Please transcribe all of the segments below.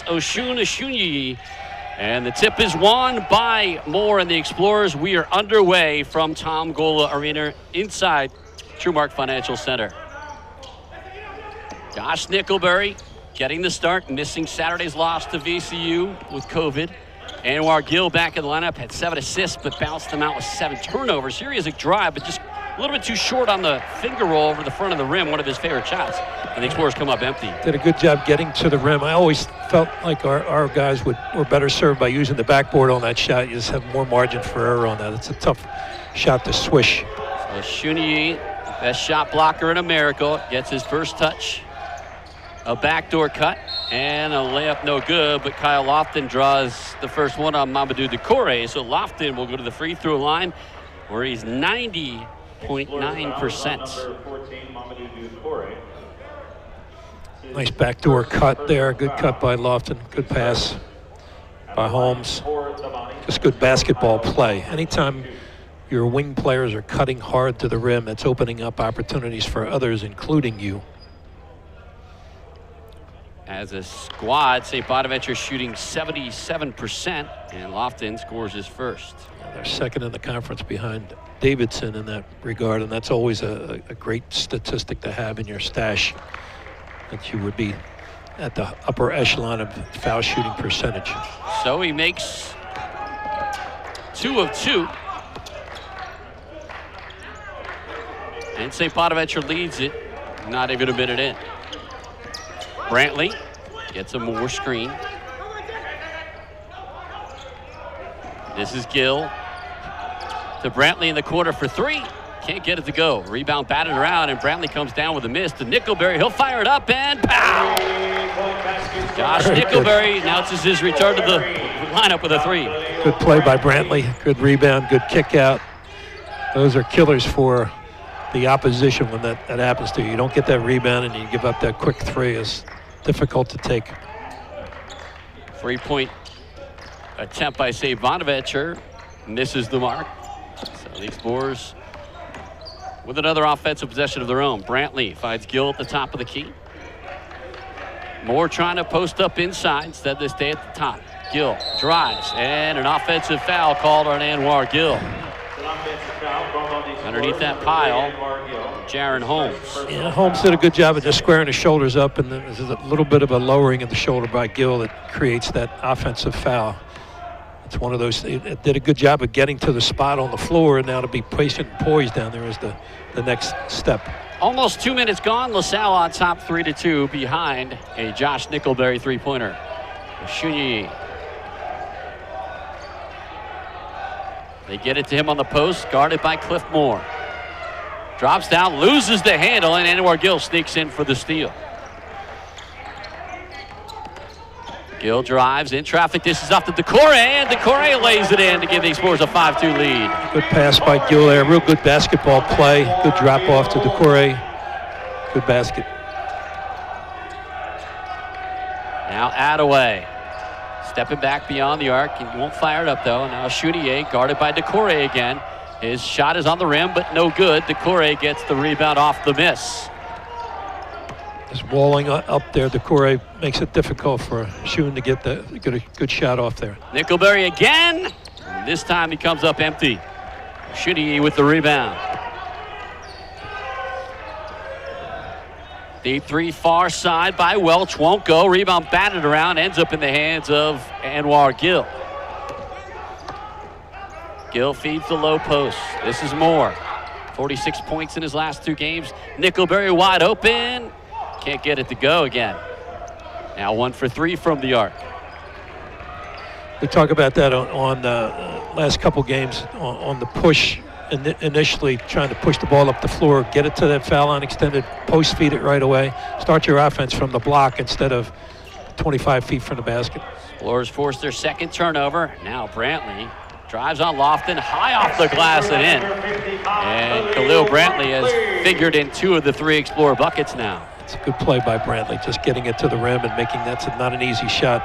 Oshunyi. And the tip is won by Moore and the Explorers. We are underway from Tom Gola Arena inside Trumark Financial Center. Josh Nickelberry getting the start, missing Saturday's loss to VCU with COVID. Anwar Gill back in the lineup, had 7 assists, but bounced them out with 7 turnovers. Here he has a drive, but just a little bit too short on the finger roll over the front of the rim, one of his favorite shots. And the Explorers come up empty. Did a good job getting to the rim. I always felt like our guys were better served by using the backboard on that shot. You just have more margin for error on that. It's a tough shot to swish. So Shunyi, best shot blocker in America, gets his first touch. A backdoor cut and a layup no good, but Kyle Lofton draws the first one on Mamadou Decore. So Lofton will go to the free throw line where he's 90.9%. Nice backdoor cut there. Good cut by Lofton. Good pass by Holmes. Just good basketball play. Anytime your wing players are cutting hard to the rim, that's opening up opportunities for others, including you. As a squad, St. Bonaventure shooting 77%, and Lofton scores his first. They're second in the conference behind Davidson in that regard, and that's always a great statistic to have in your stash, that you would be at the upper echelon of foul shooting percentage. So he makes 2 of 2. And St. Bonaventure leads it, not even a minute in. Brantley gets a Moore screen. This is Gill to Brantley in the corner for 3. Can't get it to go. Rebound batted around, and Brantley comes down with a miss to Nickelberry. He'll fire it up, and pow! Josh Nickelberry announces his return to the lineup with a 3. Good play by Brantley. Good rebound, good kick out. Those are killers for the opposition when that happens to you. You don't get that rebound and you give up that quick 3. It's difficult to take. 3-point attempt by St. Bonaventure misses the mark. So the Explorers with another offensive possession of their own. Brantley finds Gill at the top of the key. Moore trying to post up inside. Instead, they stay at the top. Gill drives, and an offensive foul called on Anwar Gill. Underneath that pile, Jaron Holmes. Yeah, Holmes did a good job of just squaring his shoulders up, and then there's a little bit of a lowering of the shoulder by Gill that creates that offensive foul. It's one of those, it did a good job of getting to the spot on the floor, and now to be patient and poised down there is the next step. Almost 2 minutes gone. LaSalle on top 3-2 behind a Josh Nickelberry 3-pointer. Shunyi. They get it to him on the post, guarded by Cliff Moore. Drops down, loses the handle, and Anwar Gill sneaks in for the steal. Gill drives in traffic. This is off to Decore, and Decore lays it in to give the Explorers a 5-2 lead. Good pass by Gill there. Real good basketball play. Good drop off to Decore. Good basket. Now Attaway. Stepping back beyond the arc. He won't fire it up, though. Now Chounier guarded by Decore again. His shot is on the rim, but no good. Decore gets the rebound off the miss. Just walling up there, Decore makes it difficult for Shun to get a good shot off there. Nickelberry again. And this time he comes up empty. Chounier with the rebound. Deep 3 far side by Welch. Won't go. Rebound batted around. Ends up in the hands of Anwar Gill. Gill feeds the low post. This is Moore. 46 points in his last 2 games. Nickelberry wide open. Can't get it to go again. Now 1 for 3 from the arc. We talk about that on the last couple games on the push. Initially trying to push the ball up the floor, get it to that foul line extended, post feed it right away. Start your offense from the block instead of 25 feet from the basket. Explorers force their second turnover. Now Brantley drives on Lofton, high off the glass and in. And Khalil Brantley has figured in 2 of the 3 Explorer buckets now. It's a good play by Brantley, just getting it to the rim and making that's not an easy shot.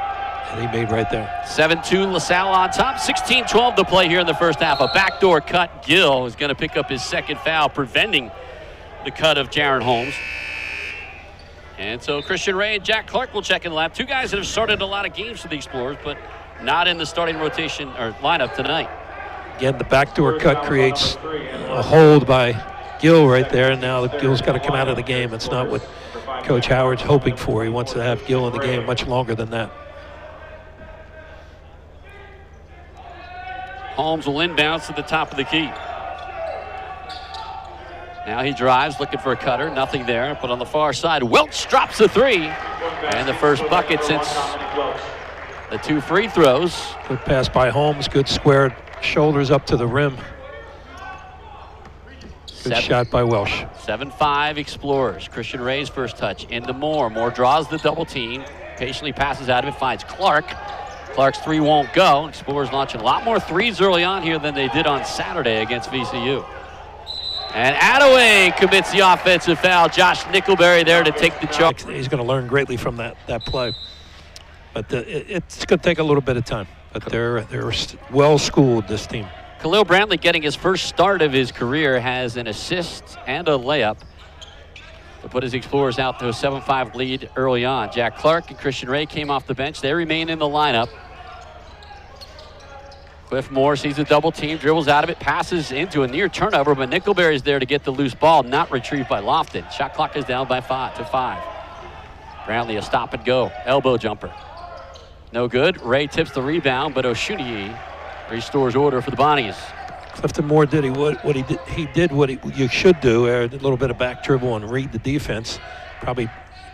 And he made right there. 7-2 LaSalle on top. 16-12 to play here in the first half. A backdoor cut. Gill is going to pick up his second foul, preventing the cut of Jaron Holmes. And so Christian Ray and Jack Clark will check in the lab. Two guys that have started a lot of games for the Explorers, but not in the starting rotation or lineup tonight. Again, the backdoor cut creates a hold by Gill right there, and now Gill's got to come out of the game. That's not what Coach Howard's hoping for. He wants to have Gill in the game much longer than that. Holmes will inbounds to the top of the key. Now he drives, looking for a cutter. Nothing there, but on the far side, Welch drops the three. And the first bucket since the 2 free throws. Good pass by Holmes, good squared shoulders up to the rim. Good shot by Welsh. 7-5 Explorers. Christian Ray's first touch into Moore. Moore draws the double team. Patiently passes out of it, finds Clark. Clark's three won't go. Explorers launching a lot more threes early on here than they did on Saturday against VCU. And Attaway commits the offensive foul. Josh Nickelberry there to take the charge. He's going to learn greatly from that play. But it's going to take a little bit of time. But they're well schooled, this team. Khalil Brantley, getting his first start of his career, has an assist and a layup to put his Explorers out to a 7-5 lead early on. Jack Clark and Christian Ray came off the bench. They remain in the lineup. Cliff Moore sees a double team, dribbles out of it, passes into a near turnover, but Nickelberry's there to get the loose ball, not retrieved by Lofton. Shot clock is down by 5 to 5. Brantley a stop and go, elbow jumper. No good. Ray tips the rebound, but Oshuniyi restores order for the Bonnies. Clifton Moore did what he did what you should do, a little bit of back dribble and read the defense. Probably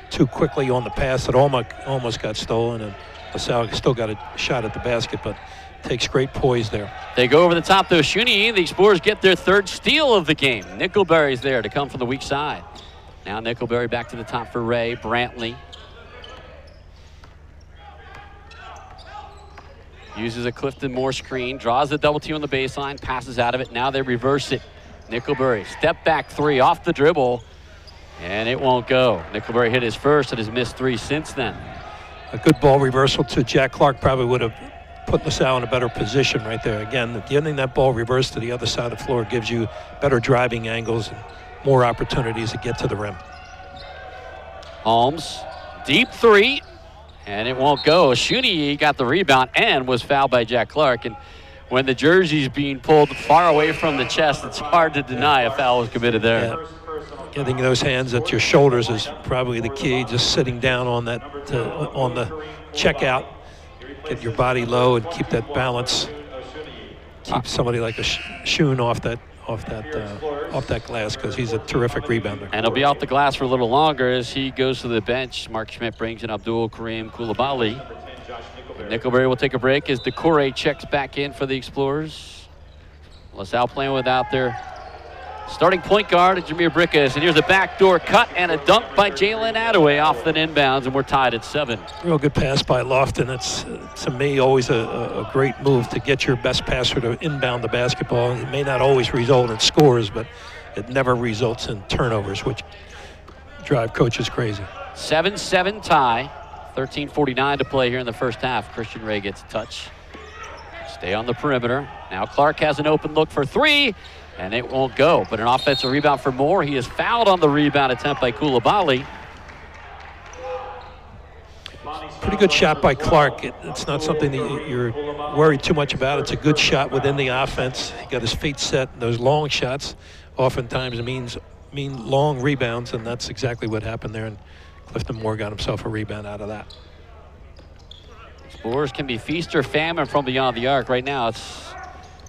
too quickly on the pass that almost got stolen, and LaSalle still got a shot at the basket, but takes great poise there. They go over the top to Oshuniyi. The Explorers get their third steal of the game. Nickelberry's there to come from the weak side. Now Nickelberry back to the top for Ray. Brantley uses a Clifton Moore screen, draws the double team on the baseline, passes out of it. Now they reverse it. Nickelberry, step back three off the dribble, and it won't go. Nickelberry hit his first and has missed 3 since then. A good ball reversal to Jack Clark probably would have put LaSalle in a better position right there. Again, getting that ball reversed to the other side of the floor gives you better driving angles and more opportunities to get to the rim. Holmes, deep three. And it won't go. Oshuniyi got the rebound and was fouled by Jack Clark. And when the jersey's being pulled far away from the chest, it's hard to deny a foul was committed there. Yeah. Getting those hands at your shoulders is probably the key. Just sitting down on that on the checkout, get your body low and keep that balance. Keep somebody like a Shun off that glass, because he's a terrific rebounder. And he'll be off the glass for a little longer as he goes to the bench. Mark Schmidt brings in Abdul Kareem Koulibaly. Nickelberry will take a break as Decore checks back in for the Explorers. LaSalle playing without their starting point guard, Jameer Brickus. And here's a backdoor cut and a dunk by Jalen Attaway off the inbounds, and we're tied at 7. Real good pass by Lofton. It's, to me, always a great move to get your best passer to inbound the basketball. It may not always result in scores, but it never results in turnovers, which drive coaches crazy. 7-7 tie. 13:49 to play here in the first half. Christian Ray gets a touch. Stay on the perimeter. Now Clark has an open look for 3. And it won't go, but an offensive rebound for Moore. He is fouled on the rebound attempt by Koulibaly. Pretty good shot by Clark. It's not something that you're worried too much about. It's a good shot within the offense. He got his feet set. Those long shots oftentimes mean long rebounds, and that's exactly what happened there. And Clifton Moore got himself a rebound out of that. Explorers can be feast or famine from beyond the arc. Right now it's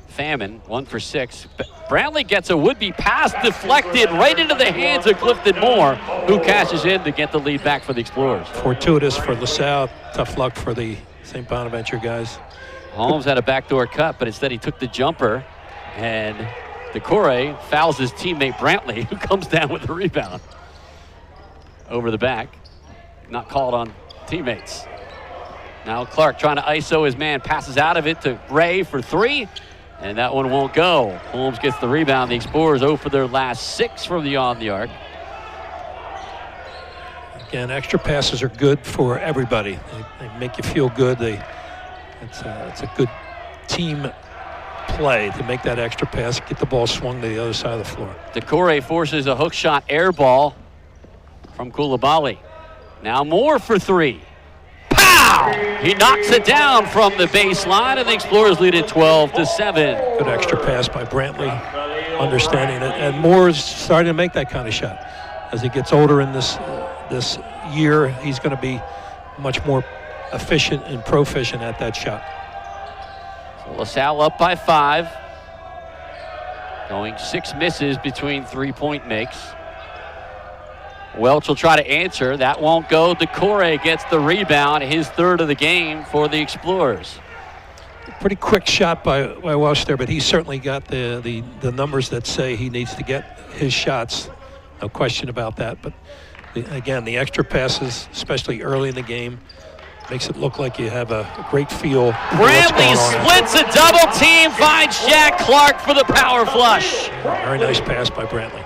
famine, 1 for 6. Brantley gets a would-be pass deflected right into the hands of Clifton Moore, who cashes in to get the lead back for the Explorers. Fortuitous for LaSalle, tough luck for the St. Bonaventure guys. Holmes had a backdoor cut, but instead he took the jumper, and Decore fouls his teammate Brantley, who comes down with the rebound. Over the back, not called on teammates. Now Clark trying to ISO his man, passes out of it to Ray for 3. And that one won't go. Holmes gets the rebound. The Explorers 0 for their last 6 from beyond the arc. Again, extra passes are good for everybody. They make you feel good. It's a good team play to make that extra pass, get the ball swung to the other side of the floor. Decore forces a hook shot air ball from Koulibaly. Now Moore for three. Pow! He knocks it down from the baseline, and the Explorers lead it 12-7. Good extra pass by Brantley, understanding it. And Moore's starting to make that kind of shot. As he gets older in this year, he's going to be much more efficient and proficient at that shot. So LaSalle up by 5. Going 6 misses between 3-point makes. Welch will try to answer. That won't go. Decore gets the rebound, his third of the game for the Explorers. Pretty quick shot by Welch there, but he's certainly got the numbers that say he needs to get his shots. No question about that. But again, the extra passes, especially early in the game, makes it look like you have a great feel. Brantley splits a double team, finds Jack Clark for the power flush. Very nice pass by Brantley.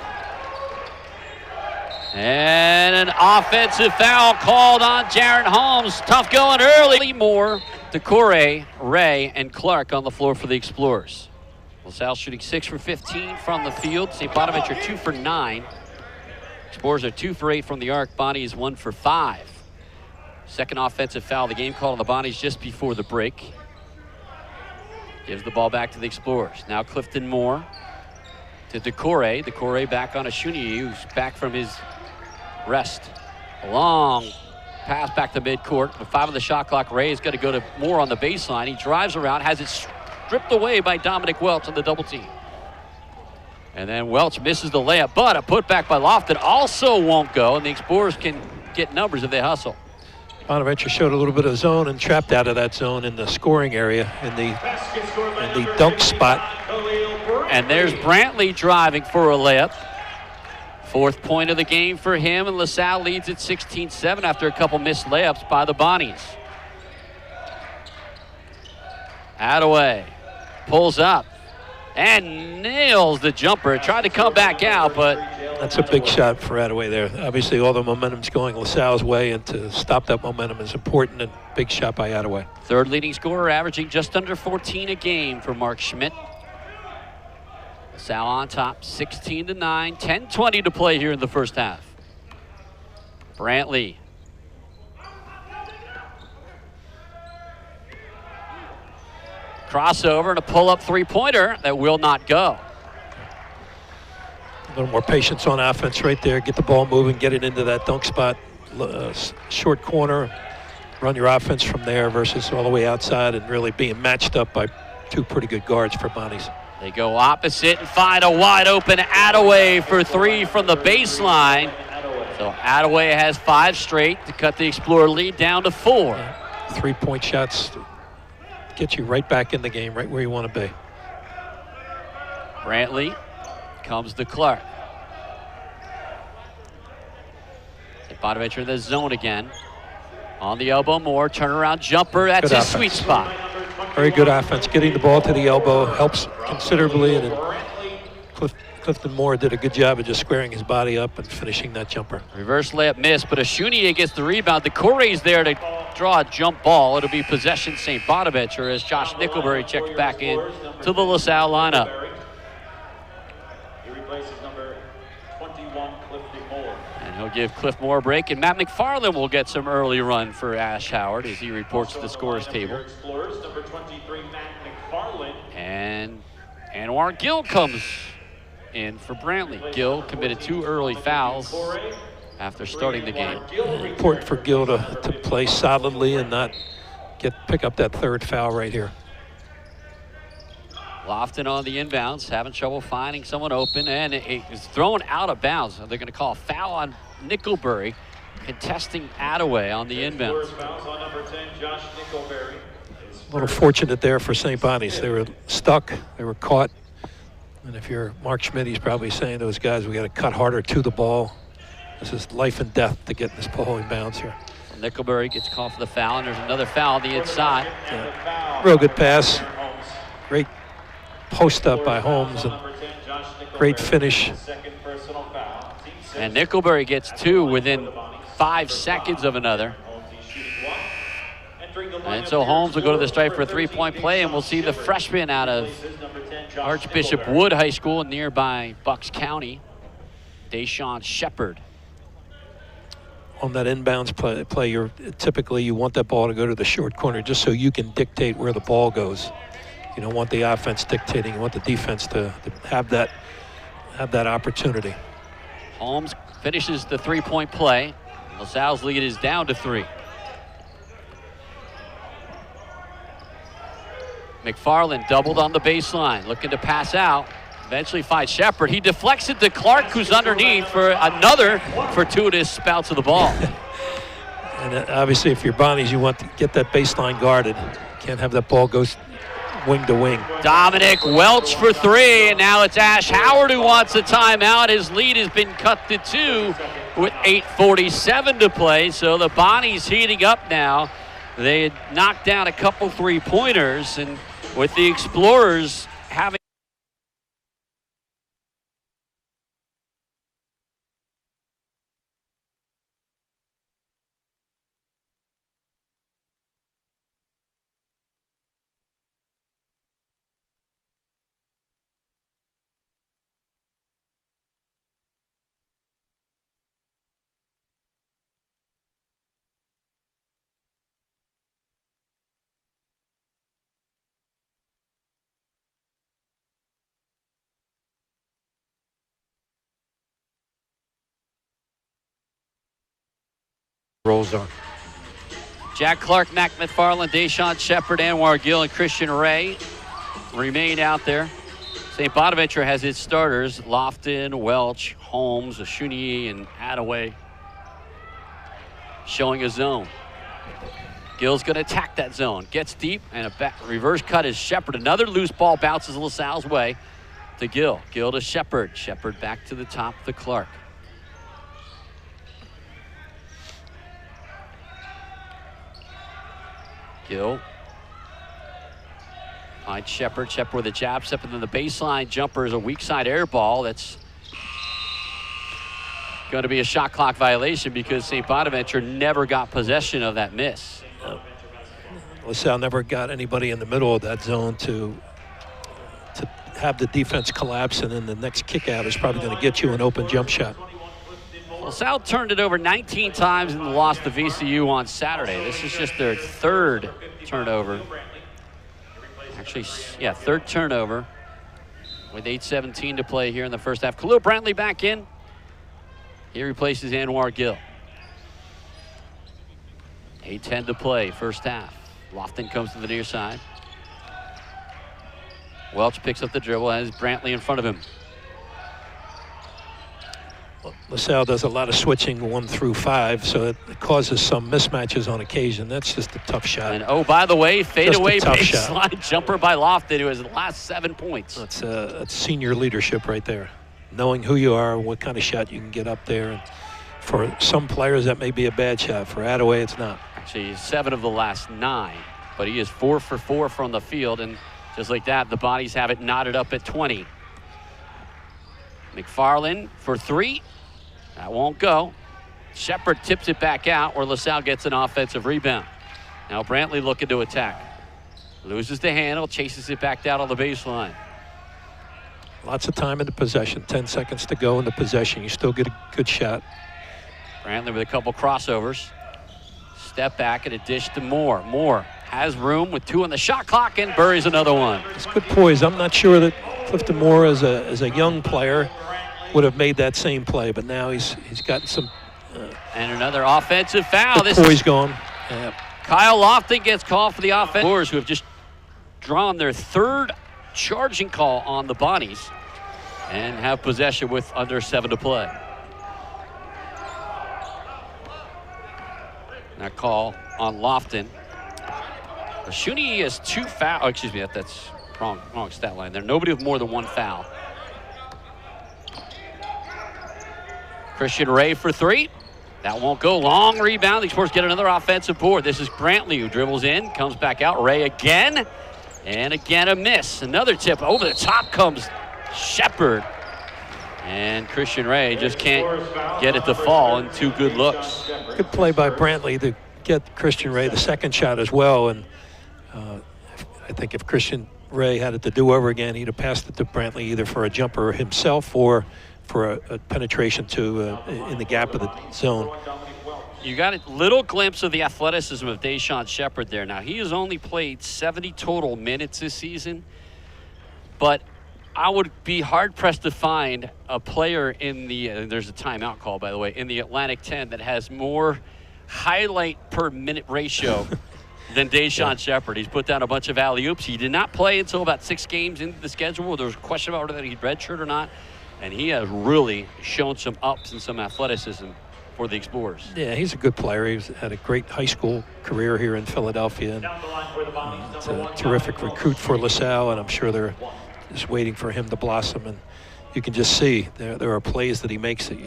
And an offensive foul called on Jaron Holmes. Tough going early. Moore, Decore, Ray, and Clark on the floor for the Explorers. LaSalle shooting 6 for 15 from the field. St. Bonaventure 2 for 9. Explorers are 2 for 8 from the arc. Bonnie's 1 for 5. Second offensive foul of the game called on the Bonnies just before the break. Gives the ball back to the Explorers. Now Clifton Moore to Decore. Decore back on Ashuni, who's back from his rest. A long pass back to midcourt. With 5 on the shot clock, Ray is going to go to Moore on the baseline. He drives around, has it stripped away by Dominic Welch on the double team. And then Welch misses the layup, but a putback by Lofton also won't go, and the Explorers can get numbers if they hustle. Bonaventure showed a little bit of zone and trapped out of that zone in the scoring area in the dunk spot. And there's Brantley driving for a layup. 4th point of the game for him, and LaSalle leads at 16-7 after a couple missed layups by the Bonnies. Attaway pulls up and nails the jumper. Tried to come back out, but that's a big shot for Attaway there. Obviously, all the momentum's going LaSalle's way, and to stop that momentum is important, and big shot by Attaway. 3rd leading scorer, averaging just under 14 a game for Mark Schmidt. LaSalle on top, 16-9, 10:20 to play here in the first half. Brantley. Crossover and a pull-up three-pointer that will not go. A little more patience on offense right there. Get the ball moving, get it into that dunk spot. Short corner, run your offense from there versus all the way outside and really being matched up by 2 pretty good guards for Bonnies. They go opposite and find a wide open Attaway for 3 from the baseline. So Attaway has 5 straight to cut the Explorer lead down to 4. 3-point shots get you right back in the game, right where you want to be. Brantley comes to Clark. Bonaventure in the zone again. On the elbow, Moore, turnaround jumper. That's his sweet spot. Very good offense. Getting the ball to the elbow helps considerably. And Clifton Moore did a good job of just squaring his body up and finishing that jumper. Reverse layup miss, but Ashuni gets the rebound. Decore's there to draw a jump ball. It'll be possession St. Bonaventure as Josh Nickelberry checks back in to the LaSalle lineup. He replaces number 21, Clifton Moore. And he'll give Cliff Moore a break, and Matt McFarland will get some early run for Ash Howard as he reports to the scorers table. Explorers, number 23, Matt McFarland. And Anwar Gill comes in for Brantley. Gill committed 2 early fouls after starting the game. Important for Gill to play solidly and not pick up that 3rd foul right here. Lofton on the inbounds, having trouble finding someone open, and it is thrown out of bounds. They're going to call a foul on Nickelberry, contesting Attaway on the inbounds. A little fortunate there for St. Bonnie's. They were stuck, they were caught. And if you're Mark Schmidt, he's probably saying to those guys, we got to cut harder to the ball. This is life and death to get this ball in bounds here. Nickelberry gets called for the foul, and there's another foul on the inside. Yeah. Real good pass. Great post up by Holmes, and great finish. And Nickelberry gets 2 within 5 seconds of another. And so Holmes will go to the stripe for a 3-point play, and we'll see the freshman out of Archbishop Wood High School in nearby Bucks County, Deshaun Shepard. on that inbounds play, you're typically you want that ball to go to the short corner just so you can dictate where the ball goes. You don't want the offense dictating. You want the defense to have that opportunity. Holmes finishes the three-point play. LaSalle's lead is down to 3. McFarland doubled on the baseline, looking to pass out. Eventually finds Shepard. He deflects it to Clark, who's underneath for another fortuitous spouts of the ball. And obviously, if you're Bonnies, you want to get that baseline guarded. Can't have that ball go wing to wing. Dominic Welch for 3, and now it's Ash Howard who wants a timeout. His lead has been cut to 2 with 8:47 to play, so the Bonnies heating up now. They had knocked down a couple three-pointers, and with the Explorers having Rolls on. Jack Clark, Mac McFarland, Deshaun Shepard, Anwar Gill, and Christian Ray remain out there. St. Bonaventure has its starters, Lofton, Welch, Holmes, Ashuni, and Attaway, showing a zone. Gill's going to attack that zone. Gets deep, and a reverse cut is Shepard. Another loose ball bounces LaSalle's way to Gill. Gill to Shepard. Shepard back to the top to Clark. Gill finds Shepard. Shepard with a jab step, and then the baseline jumper is a weak side air ball. That's going to be a shot clock violation because St. Bonaventure never got possession of that miss. LaSalle never got anybody in the middle of that zone to have the defense collapse, and then the next kick out is probably going to get you an open jump shot. LaSalle turned it over 19 times and lost to VCU on Saturday. This is just their third turnover. Actually, yeah, third turnover with 8:17 to play here in the first half. Khalil Brantley back in. He replaces Anwar Gill. 8:10 to play, first half. Lofton comes to the near side. Welch picks up the dribble, has Brantley in front of him. LaSalle does a lot of switching 1 through 5, so it causes some mismatches on occasion. That's just a tough shot. And oh, by the way, fadeaway baseline baseline jumper by Lofton, who has the last 7 points. That's senior leadership right there. Knowing who you are, what kind of shot you can get up there. And for some players, that may be a bad shot. For Attaway, it's not. Actually, 7 of the last 9, but he is 4 for 4 from the field, and just like that, the Bonnies have it knotted up at 20. McFarland for 3. That won't go. Shepard tips it back out where LaSalle gets an offensive rebound. Now Brantley looking to attack. Loses the handle, chases it back down on the baseline. Lots of time in the possession. 10 seconds to go in the possession. You still get a good shot. Brantley with a couple crossovers. Step back and a dish to Moore. Moore has room with 2 on the shot clock and buries another one. It's good poise. I'm not sure that Clifton Moore as a young player would have made that same play, but now he's gotten some and another offensive foul. This poise going. Yeah. Kyle Lofton gets called for the offense. Who have just drawn their 3rd charging call on the Bonnies and have possession with under 7 to play. That call on Lofton. Ashuni has 2 fouls. Oh, excuse me, that's wrong stat line there. Nobody with more than 1 foul. Christian Ray for 3. That won't go. Long rebound. The Explorers get another offensive board. This is Brantley who dribbles in, comes back out. Ray again, and again a miss. Another tip. Over the top comes Shepard. And Christian Ray just can't get it to fall, and 2 good looks. Good play by Brantley to get Christian Ray the second shot as well. And I think if Christian Ray had it to do over again, he'd have passed it to Brantley either for a jumper himself or for a penetration to in the gap of the zone. you got a little glimpse of the athleticism of Deshaun Shepard there. Now, he has only played 70 total minutes this season, but I would be hard-pressed to find a player in the, there's a timeout call, by the way, in the Atlantic 10 that has more highlight per minute ratio than Deshaun Shepard. He's put down a bunch of alley-oops. He did not play until about 6 games into the schedule. There was a question about whether he'd redshirt or not, and he has really shown some ups and some athleticism for the Explorers. Yeah, he's a good player. He's had a great high school career here in Philadelphia. And, it's a terrific recruit for LaSalle, and I'm sure they're just waiting for him to blossom. And you can just see there are plays that he makes that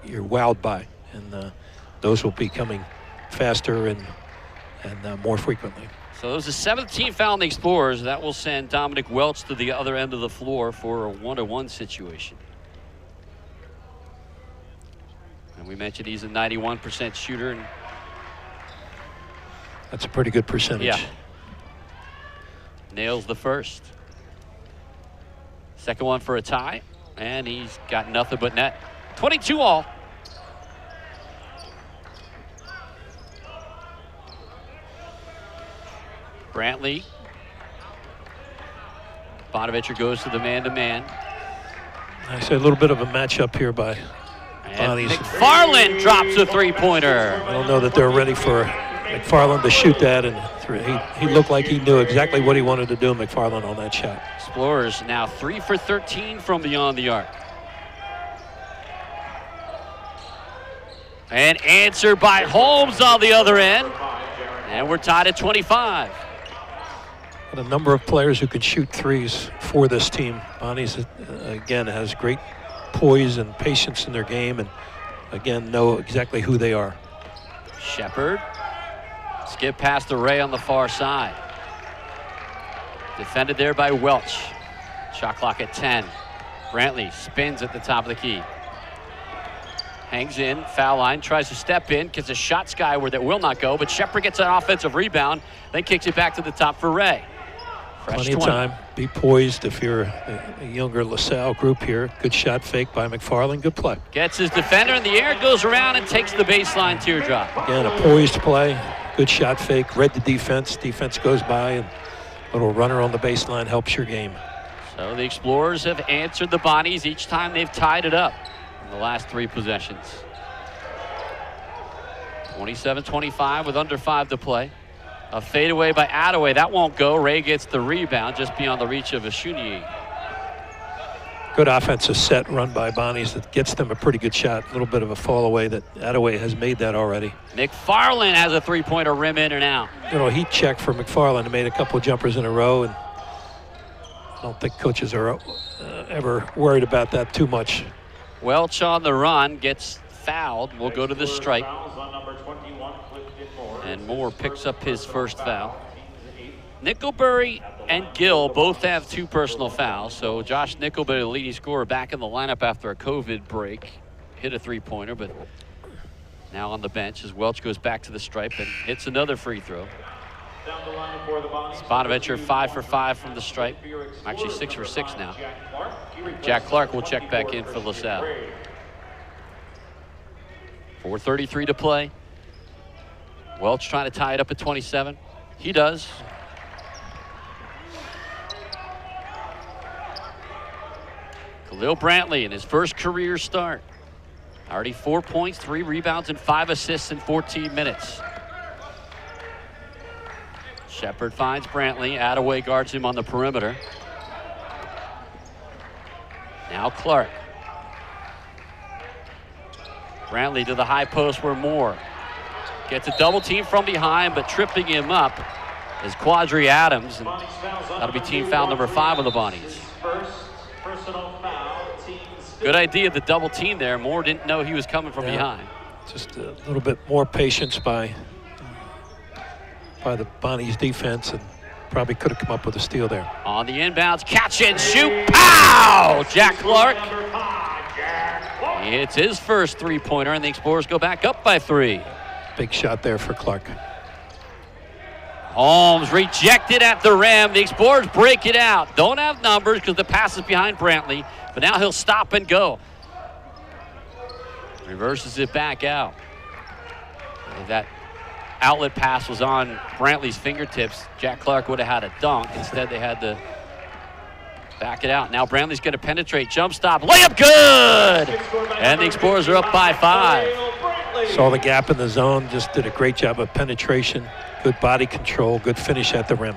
you're wowed by, and those will be coming faster and more frequently. So there's a 7th team foul in the Explorers. That will send Dominic Welch to the other end of the floor for a 1-to-1 situation. And we mentioned he's a 91% shooter. And that's a pretty good percentage. Yeah. Nails the first. Second one for a tie, and he's got nothing but net. 22 all. Brantley. Bonaventure goes to the man-to-man. I say a little bit of a matchup here by and McFarland drops a three-pointer. I don't know that they're ready for McFarland to shoot that, and he looked like he knew exactly what he wanted to do, McFarland, on that shot. Explorers now 3 for 13 from beyond the arc. And answered by Holmes on the other end. And we're tied at 25. And a number of players who can shoot threes for this team. Bonnie's, again, has great poise and patience in their game, and, again, know exactly who they are. Shepard. Skip past the Ray on the far side. Defended there by Welch. Shot clock at 10. Brantley spins at the top of the key. Hangs in, foul line, tries to step in, gets a shot skyward that will not go, but Shepard gets an offensive rebound, then kicks it back to the top for Ray. Fresh Plenty of 20. time. Be poised if you're a younger LaSalle group here. Good shot fake by McFarland. Good play. Gets his defender in the air, goes around and takes the baseline teardrop. Again, a poised play. Good shot fake. Read the defense. Defense goes by, and a little runner on the baseline helps your game. So the Explorers have answered the Bonnies each time they've tied it up in the last 3 possessions. 27-25 with under 5 to play. A fadeaway by Attaway. That won't go. Ray gets the rebound just beyond the reach of Ashuniyi. Good offensive set run by Bonnies that gets them a pretty good shot. A little bit of a fall away that Attaway has made that already. McFarland has a three-pointer rim in and out. Heat check for McFarland. He made a couple of jumpers in a row, and I don't think coaches are ever worried about that too much. Welch on the run gets fouled. Will go to the stripe. And Moore picks up his first foul. Nickelberry and Gill both have 2 personal fouls. So Josh Nickelberry, the leading scorer, back in the lineup after a COVID break. Hit a three-pointer, but now on the bench as Welch goes back to the stripe and hits another free throw. Bonaventure 5 for 5 from the stripe. Actually 6 for 6 now. Jack Clark will check back in for LaSalle. 4:33 to play. Welch trying to tie it up at 27. He does. Khalil Brantley in his first career start. Already 4 points, 3 rebounds, and 5 assists in 14 minutes. Shepard finds Brantley. Attaway guards him on the perimeter. Now Clark. Brantley to the high post where Moore gets a double team from behind, but tripping him up is Quadri Adams. And that'll be team foul number 5 of the Bonnies. Good idea, the double team there. Moore didn't know he was coming from behind. Just a little bit more patience by the Bonnies defense, and probably could have come up with a steal there. On the inbounds, catch and shoot, pow! Jack Clark. It's his first three-pointer, and the Explorers go back up by 3. Big shot there for Clark. Holmes rejected at the rim. The Explorers break it out. Don't have numbers because the pass is behind Brantley, but now he'll stop and go. Reverses it back out. If that outlet pass was on Brantley's fingertips, Jack Clark would have had a dunk. Instead, they had to back it out. Now Brantley's going to penetrate, jump stop, layup good! And the Explorers are up by 5. Saw the gap in the zone, just did a great job of penetration, good body control, good finish at the rim.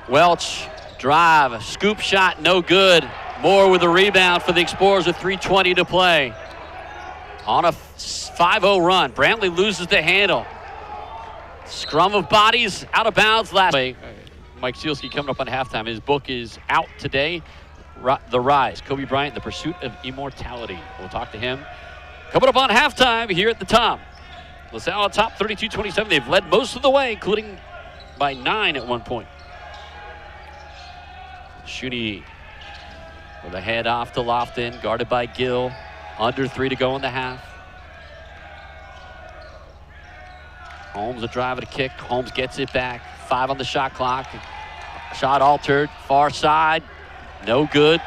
Welch, drive, scoop shot, no good. Moore with a rebound for the Explorers with 3:20 to play. On a 5-0 run, Brantley loses the handle. Scrum of bodies, out of bounds last play. Mike Sealski coming up on halftime. His book is out today, The Rise, Kobe Bryant, The Pursuit of Immortality. We'll talk to him coming up on halftime here at the Tom. LaSalle on top, 32-27. They've led most of the way, including by 9 at one point. Shuni with a head off to Lofton, guarded by Gill. Under 3 to go in the half. Holmes a drive and a kick. Holmes gets it back. 5 on the shot clock. Shot altered. Far side. No good.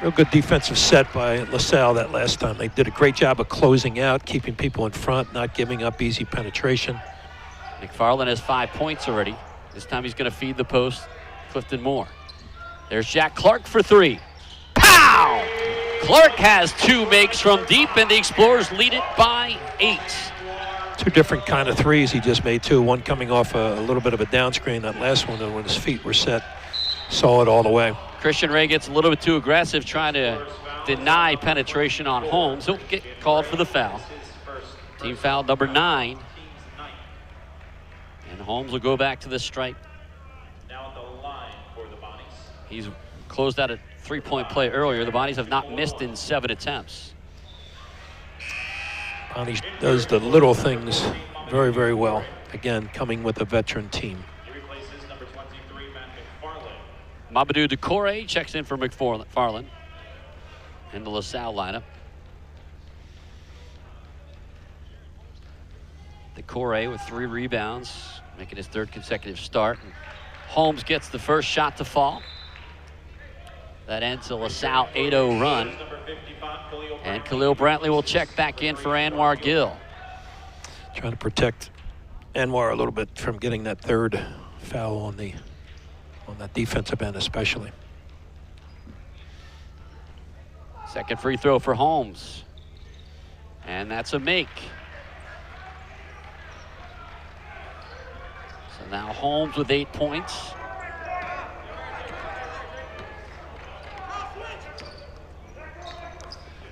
Real good defensive set by LaSalle that last time. They did a great job of closing out, keeping people in front, not giving up easy penetration. McFarland has 5 points already. This time he's going to feed the post. Clifton Moore. There's Jack Clark for 3. Pow! Clark has 2 makes from deep, and the Explorers lead it by 8. 2 different kind of threes he just made, too. One coming off a little bit of a down screen. That last one, when his feet were set, saw it all the way. Christian Ray gets a little bit too aggressive, trying to deny penetration on Holmes. He'll get called for the foul. Team foul number 9. And Holmes will go back to the stripe. Now at the line for the Bonnies. He's closed out a 3-point play earlier. The Bonnies have not missed in 7 attempts. Bonnie does the little things very, very well. Again, coming with a veteran team. He replaces number 23, Matt McFarland. Mamadou Decore checks in for McFarland in the LaSalle lineup. Decore with 3 rebounds, making his 3rd consecutive start. Holmes gets the first shot to fall. That ends a LaSalle 8-0 run. And Khalil Brantley will check back in for Anwar Gill. Trying to protect Anwar a little bit from getting that 3rd foul on that defensive end especially. Second free throw for Holmes. And that's a make. So now Holmes with 8 points.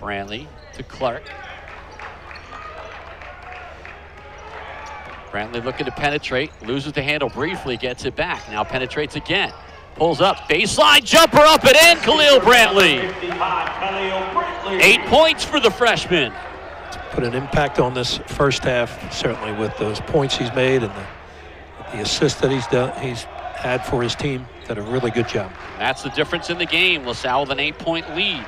Brantley to Clark. Brantley looking to penetrate, loses the handle briefly, gets it back. Now penetrates again. Pulls up, baseline jumper up and in, Khalil Brantley. 8 points for the freshman. Put an impact on this first half, certainly with those points he's made and the assists that he's had for his team. Did a really good job. That's the difference in the game. LaSalle with an 8-point lead.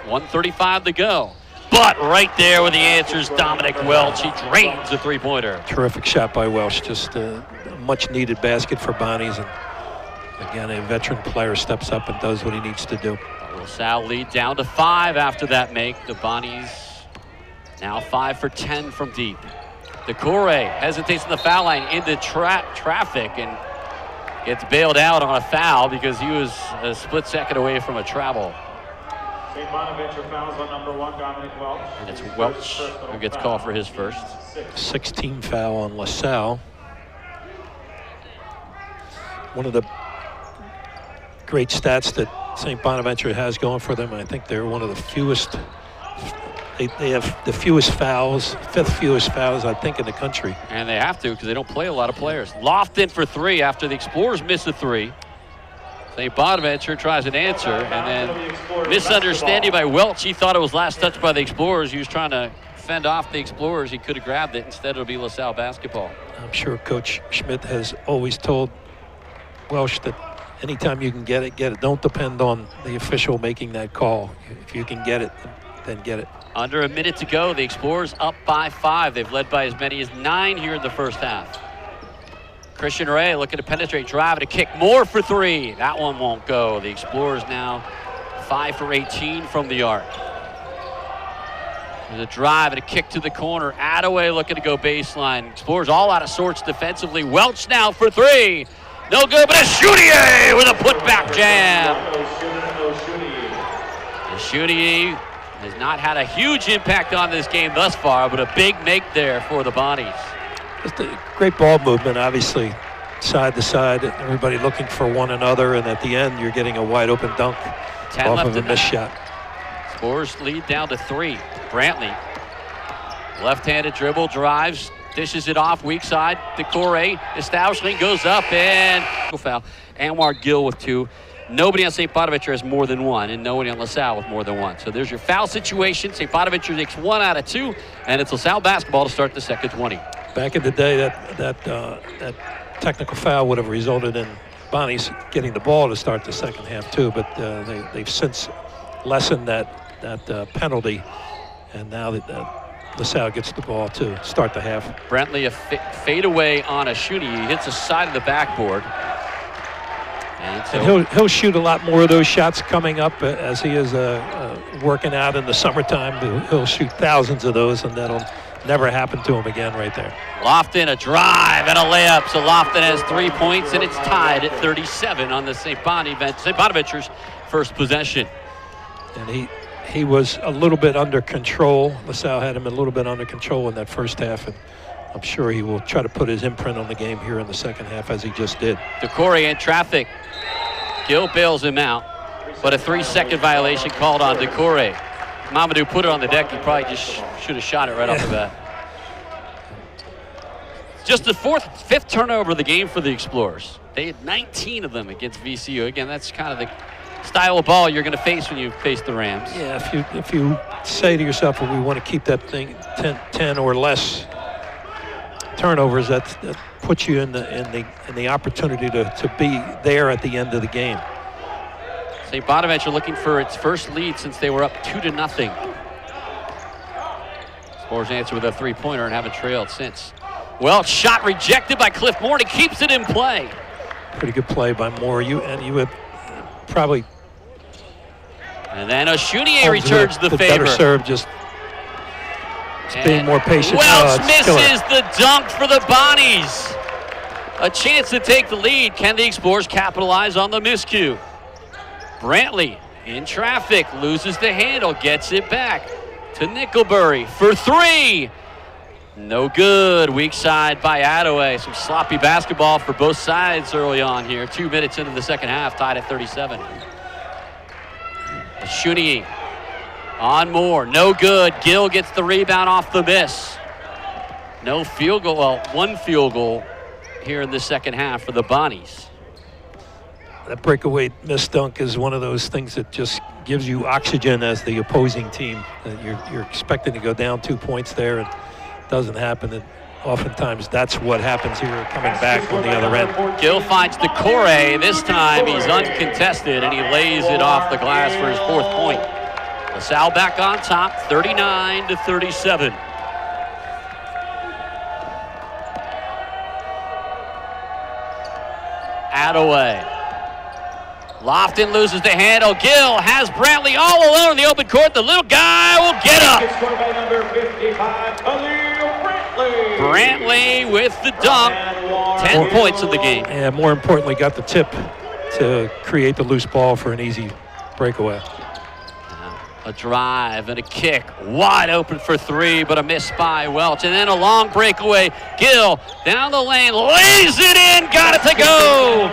1:35 to go. But right there with the answers, Dominic Welch. He drains a 3-pointer. Terrific shot by Welch. Just a much-needed basket for Bonnies. And again, a veteran player steps up and does what he needs to do. LaSalle lead down to 5 after that make. The Bonnies now 5 for 10 from deep. Decore hesitates in the foul line into traffic and gets bailed out on a foul because he was a split second away from a travel. St. Bonaventure fouls on number 1, Dominic Welch. And it's Welch who gets called for his first. 16 foul on LaSalle. One of the great stats that St. Bonaventure has going for them, I think they're one of the fewest. They have the fewest fouls, 5th fewest fouls, I think, in the country. And they have to because they don't play a lot of players. Lofton for 3 after the Explorers miss a 3. St. Bonaventure tries an answer, and then misunderstanding by Welch. He thought it was last touch by the Explorers. He was trying to fend off the Explorers. He could have grabbed it. Instead, it'll be LaSalle basketball. I'm sure Coach Schmidt has always told Welch that anytime you can get it, get it. Don't depend on the official making that call. If you can get it, then get it. Under a minute to go, the Explorers up by 5. They've led by as many as 9 here in the first half. Christian Ray looking to penetrate, drive and a kick. More for 3. That one won't go. The Explorers now 5 for 18 from the arc. There's a drive and a kick to the corner. Attaway looking to go baseline. Explorers all out of sorts defensively. Welch now for three. No good, but a Choutier with a putback jam. Choutier has not had a huge impact on this game thus far, but a big make there for the Bonnies. Just a great ball movement, obviously, side to side. Everybody looking for one another, and at the end, you're getting a wide open dunk off of a missed shot. Spurs lead down to 3. Brantley, left-handed dribble, drives, dishes it off, weak side. Decore, establishing, goes up, and foul. Anwar Gill with 2. Nobody on St. Bonaventure has more than 1, and nobody on LaSalle with more than 1. So there's your foul situation. St. Bonaventure takes 1 out of 2, and it's LaSalle basketball to start the second 20. Back in the day, that technical foul would have resulted in Bonnie's getting the ball to start the second half too, but they've since lessened that penalty, and now that LaSalle gets the ball to start the half. Brantley, a fade away on a shooting. He hits the side of the backboard. And he'll shoot a lot more of those shots coming up as he is working out in the summertime. He'll shoot thousands of those, and that'll never happen to him again right there. Lofton, a drive and a layup. So Lofton has 3 points, and it's tied at 37 on the St. Bonaventure's first possession. And he was a little bit under control. LaSalle had him a little bit under control in that first half, and I'm sure he will try to put his imprint on the game here in the second half, as he just did. Decore in traffic. Gill bails him out, but a 3-second violation called on Decore. Mamadou put it on the deck. He probably just should have shot it right off the bat. Just the 5th turnover of the game for the Explorers. They had 19 of them against VCU. Again, that's kind of the style of ball you're going to face when you face the Rams. Yeah, if you say to yourself, well, we want to keep that thing 10 or less turnovers, that puts you in the opportunity to be there at the end of the game. St. Bonaventure looking for its first lead since they were up 2-0. Explorers answer with a 3-pointer and haven't trailed since. Well, shot rejected by Cliff Moore, and he keeps it in play. Pretty good play by Moore. You would probably. And then Choutier returns the favor. Better serve, just being more patient. Welch misses the dunk for the Bonnies. A chance to take the lead. Can the Explorers capitalize on the miscue? Brantley in traffic, loses the handle, gets it back to Nickelbury for 3. No good. Weak side by Attaway. Some sloppy basketball for both sides early on here. 2 minutes into the second half, tied at 37. Choutier on Moore. No good. Gill gets the rebound off the miss. No field goal. Well, 1 field goal here in the second half for the Bonnies. That breakaway missed dunk is one of those things that just gives you oxygen as the opposing team. You're expecting to go down 2 points there, and it doesn't happen. And oftentimes that's what happens here coming back on the other end. Gill finds Decore. This time he's uncontested, and he lays it off the glass for his 4th point. LaSalle back on top, 39-37. Attaway. Lofton loses the handle. Gill has Brantley all alone in the open court. The little guy will get up. Brantley with the dunk. 10 points in the game. And more importantly, got the tip to create the loose ball for an easy breakaway. A drive and a kick, wide open for 3, but a miss by Welch. And then a long breakaway. Gill down the lane, lays it in, got it to go.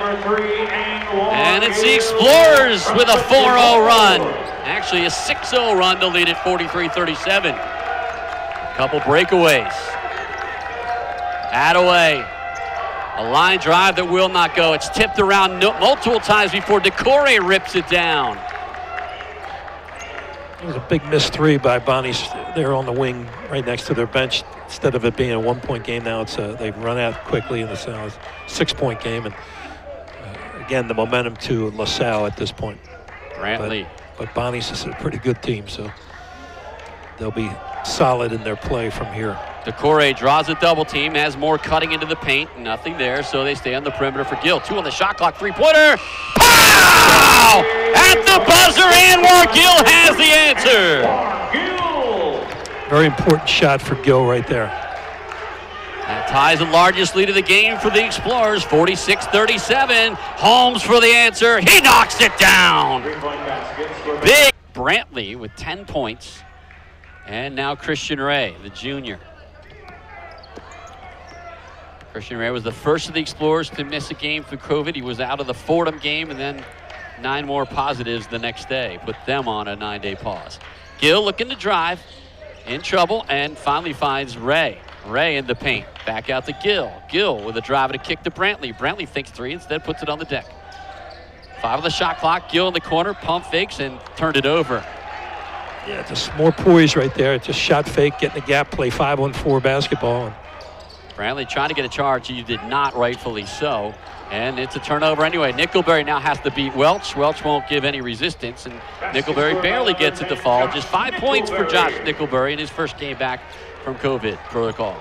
And it's the Explorers with a 4-0 run. Actually, a 6-0 run to lead at 43-37. Couple breakaways. Attaway, a line drive that will not go. It's tipped around multiple times before Decore rips it down. It was a big missed 3 by Bonnie's there on the wing right next to their bench. Instead of it being a 1-point game now, it's they've run out quickly, and it's a 6-point game. And again, the momentum to LaSalle at this point. Brantley. But Bonnie's is a pretty good team, so they'll be solid in their play from here. Decore draws a double team, has Moore cutting into the paint. Nothing there, so they stay on the perimeter for Gill. 2 on the shot clock, 3-pointer. Pow! At the buzzer, Anwar Gill has the answer. Very important shot for Gill right there. That ties the largest lead of the game for the Explorers, 46-37. Holmes for the answer. He knocks it down. Big Brantley with 10 points. And now Christian Ray, the junior. Christian Ray was the first of the Explorers to miss a game through COVID. He was out of the Fordham game and then 9 more positives the next day. Put them on a 9-day pause. Gill looking to drive. In trouble and finally finds Ray. Ray in the paint. Back out to Gill. Gill with a drive and a kick to Brantley. Brantley thinks 3, instead puts it on the deck. 5 on the shot clock. Gill in the corner, pump fakes and turned it over. Yeah, just more poise right there. Just shot fake, getting a gap play, 5-on-4 basketball. And Brantley trying to get a charge. He did not, rightfully so. And it's a turnover anyway. Nickelberry now has to beat Welch. Welch won't give any resistance, and Nickelberry barely gets it to fall. Just 5 points for Josh Nickelberry in his first game back from COVID protocol.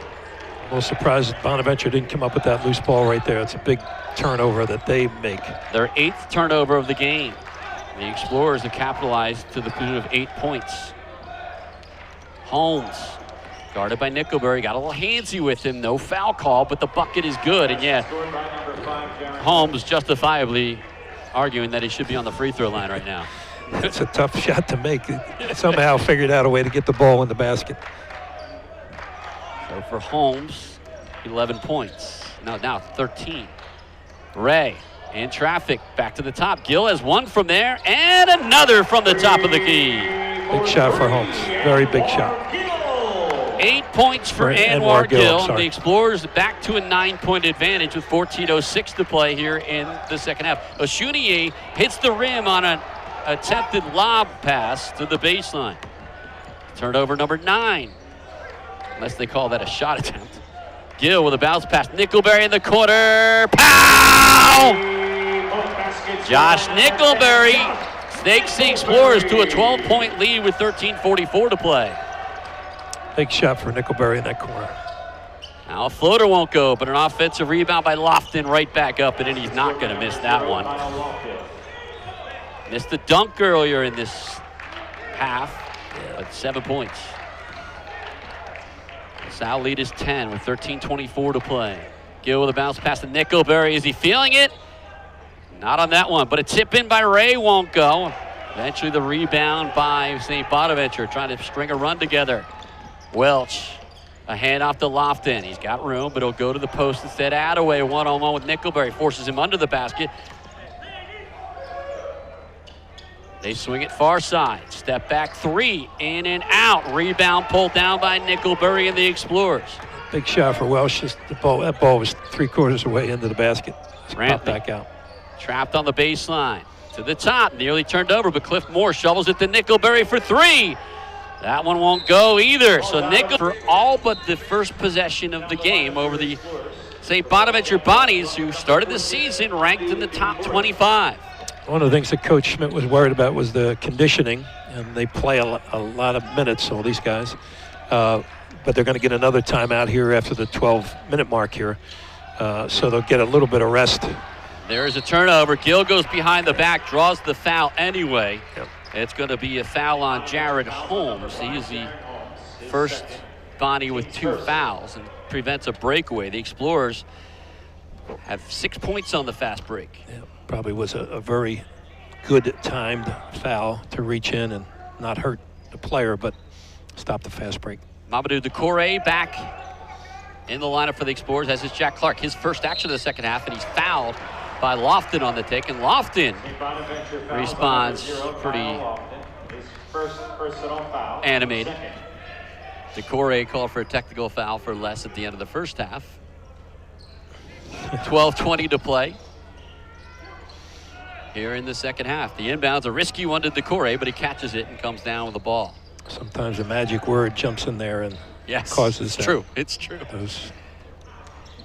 a little surprised that Bonaventure didn't come up with that loose ball right there. It's a big turnover that they make. Their 8th turnover of the game. The Explorers have capitalized to the tune of 8 points. Holmes, guarded by Nickelberry, got a little handsy with him. No foul call, but the bucket is good. And yeah, Holmes justifiably arguing that he should be on the free throw line right now. It's a tough shot to make. Somehow figured out a way to get the ball in the basket. So for Holmes, 11 points. No, now 13. Ray in traffic, back to the top. Gill has one from there and another from the top of the key. Big shot for Holmes. Very big shot. 8 points for Anwar Gill. The Explorers back to a 9-point advantage with 14:06 to play here in the second half. Oshuniyi hits the rim on an attempted lob pass to the baseline. Turnover number 9, unless they call that a shot attempt. Gill with a bounce pass. Nickelberry in the corner. Pow! Josh Nickelberry takes the Explorers to a 12-point lead with 13:44 to play. Big shot for Nickelberry in that corner. Now a floater won't go, but an offensive rebound by Lofton right back up, and then he's not going to miss that one. Missed the dunk earlier in this half, but 7 points. Salle lead is 10 with 13:24 to play. Gill with a bounce pass to Nickelberry. Is he feeling it? Not on that one, but a tip in by Ray won't go. Eventually the rebound by St. Bonaventure, trying to string a run together. Welch, a handoff to Lofton. He's got room, but he'll go to the post instead. Attaway one-on-one with Nickelberry, forces him under the basket. They swing it far side. Step back 3, in and out. Rebound pulled down by Nickelberry and the Explorers. Big shot for Welsh. That ball was 3/4 away into the basket. Popped back out. Trapped on the baseline. To the top, nearly turned over, but Cliff Moore shovels it to Nickelberry for 3. That one won't go either. So Nickel for all but the first possession of the game over the St. Bonaventure Bonnies, who started the season ranked in the top 25. One of the things that Coach Schmidt was worried about was the conditioning, and they play a lot of minutes, all these guys. But they're going to get another timeout here after the 12-minute mark here. So they'll get a little bit of rest. There's a turnover. Gill goes behind the back, draws the foul anyway. Yep. It's going to be a foul on Jared Holmes. He is the first Bonnie with 2 fouls and prevents a breakaway. The Explorers have 6 points on the fast break. Yeah, probably was a very good timed foul to reach in and not hurt the player, but stop the fast break. Mamadou Decore back in the lineup for the Explorers, as is Jack Clark. His first action of the second half, and he's fouled by Lofton on the take, and Lofton responds pretty animated. Decore called for a technical foul for less at the end of the first half. 12:20 to play here in the second half. The inbound's a risky one to Decore, but he catches it and comes down with the ball. Sometimes a magic word jumps in there and causes it's true. It's true. Those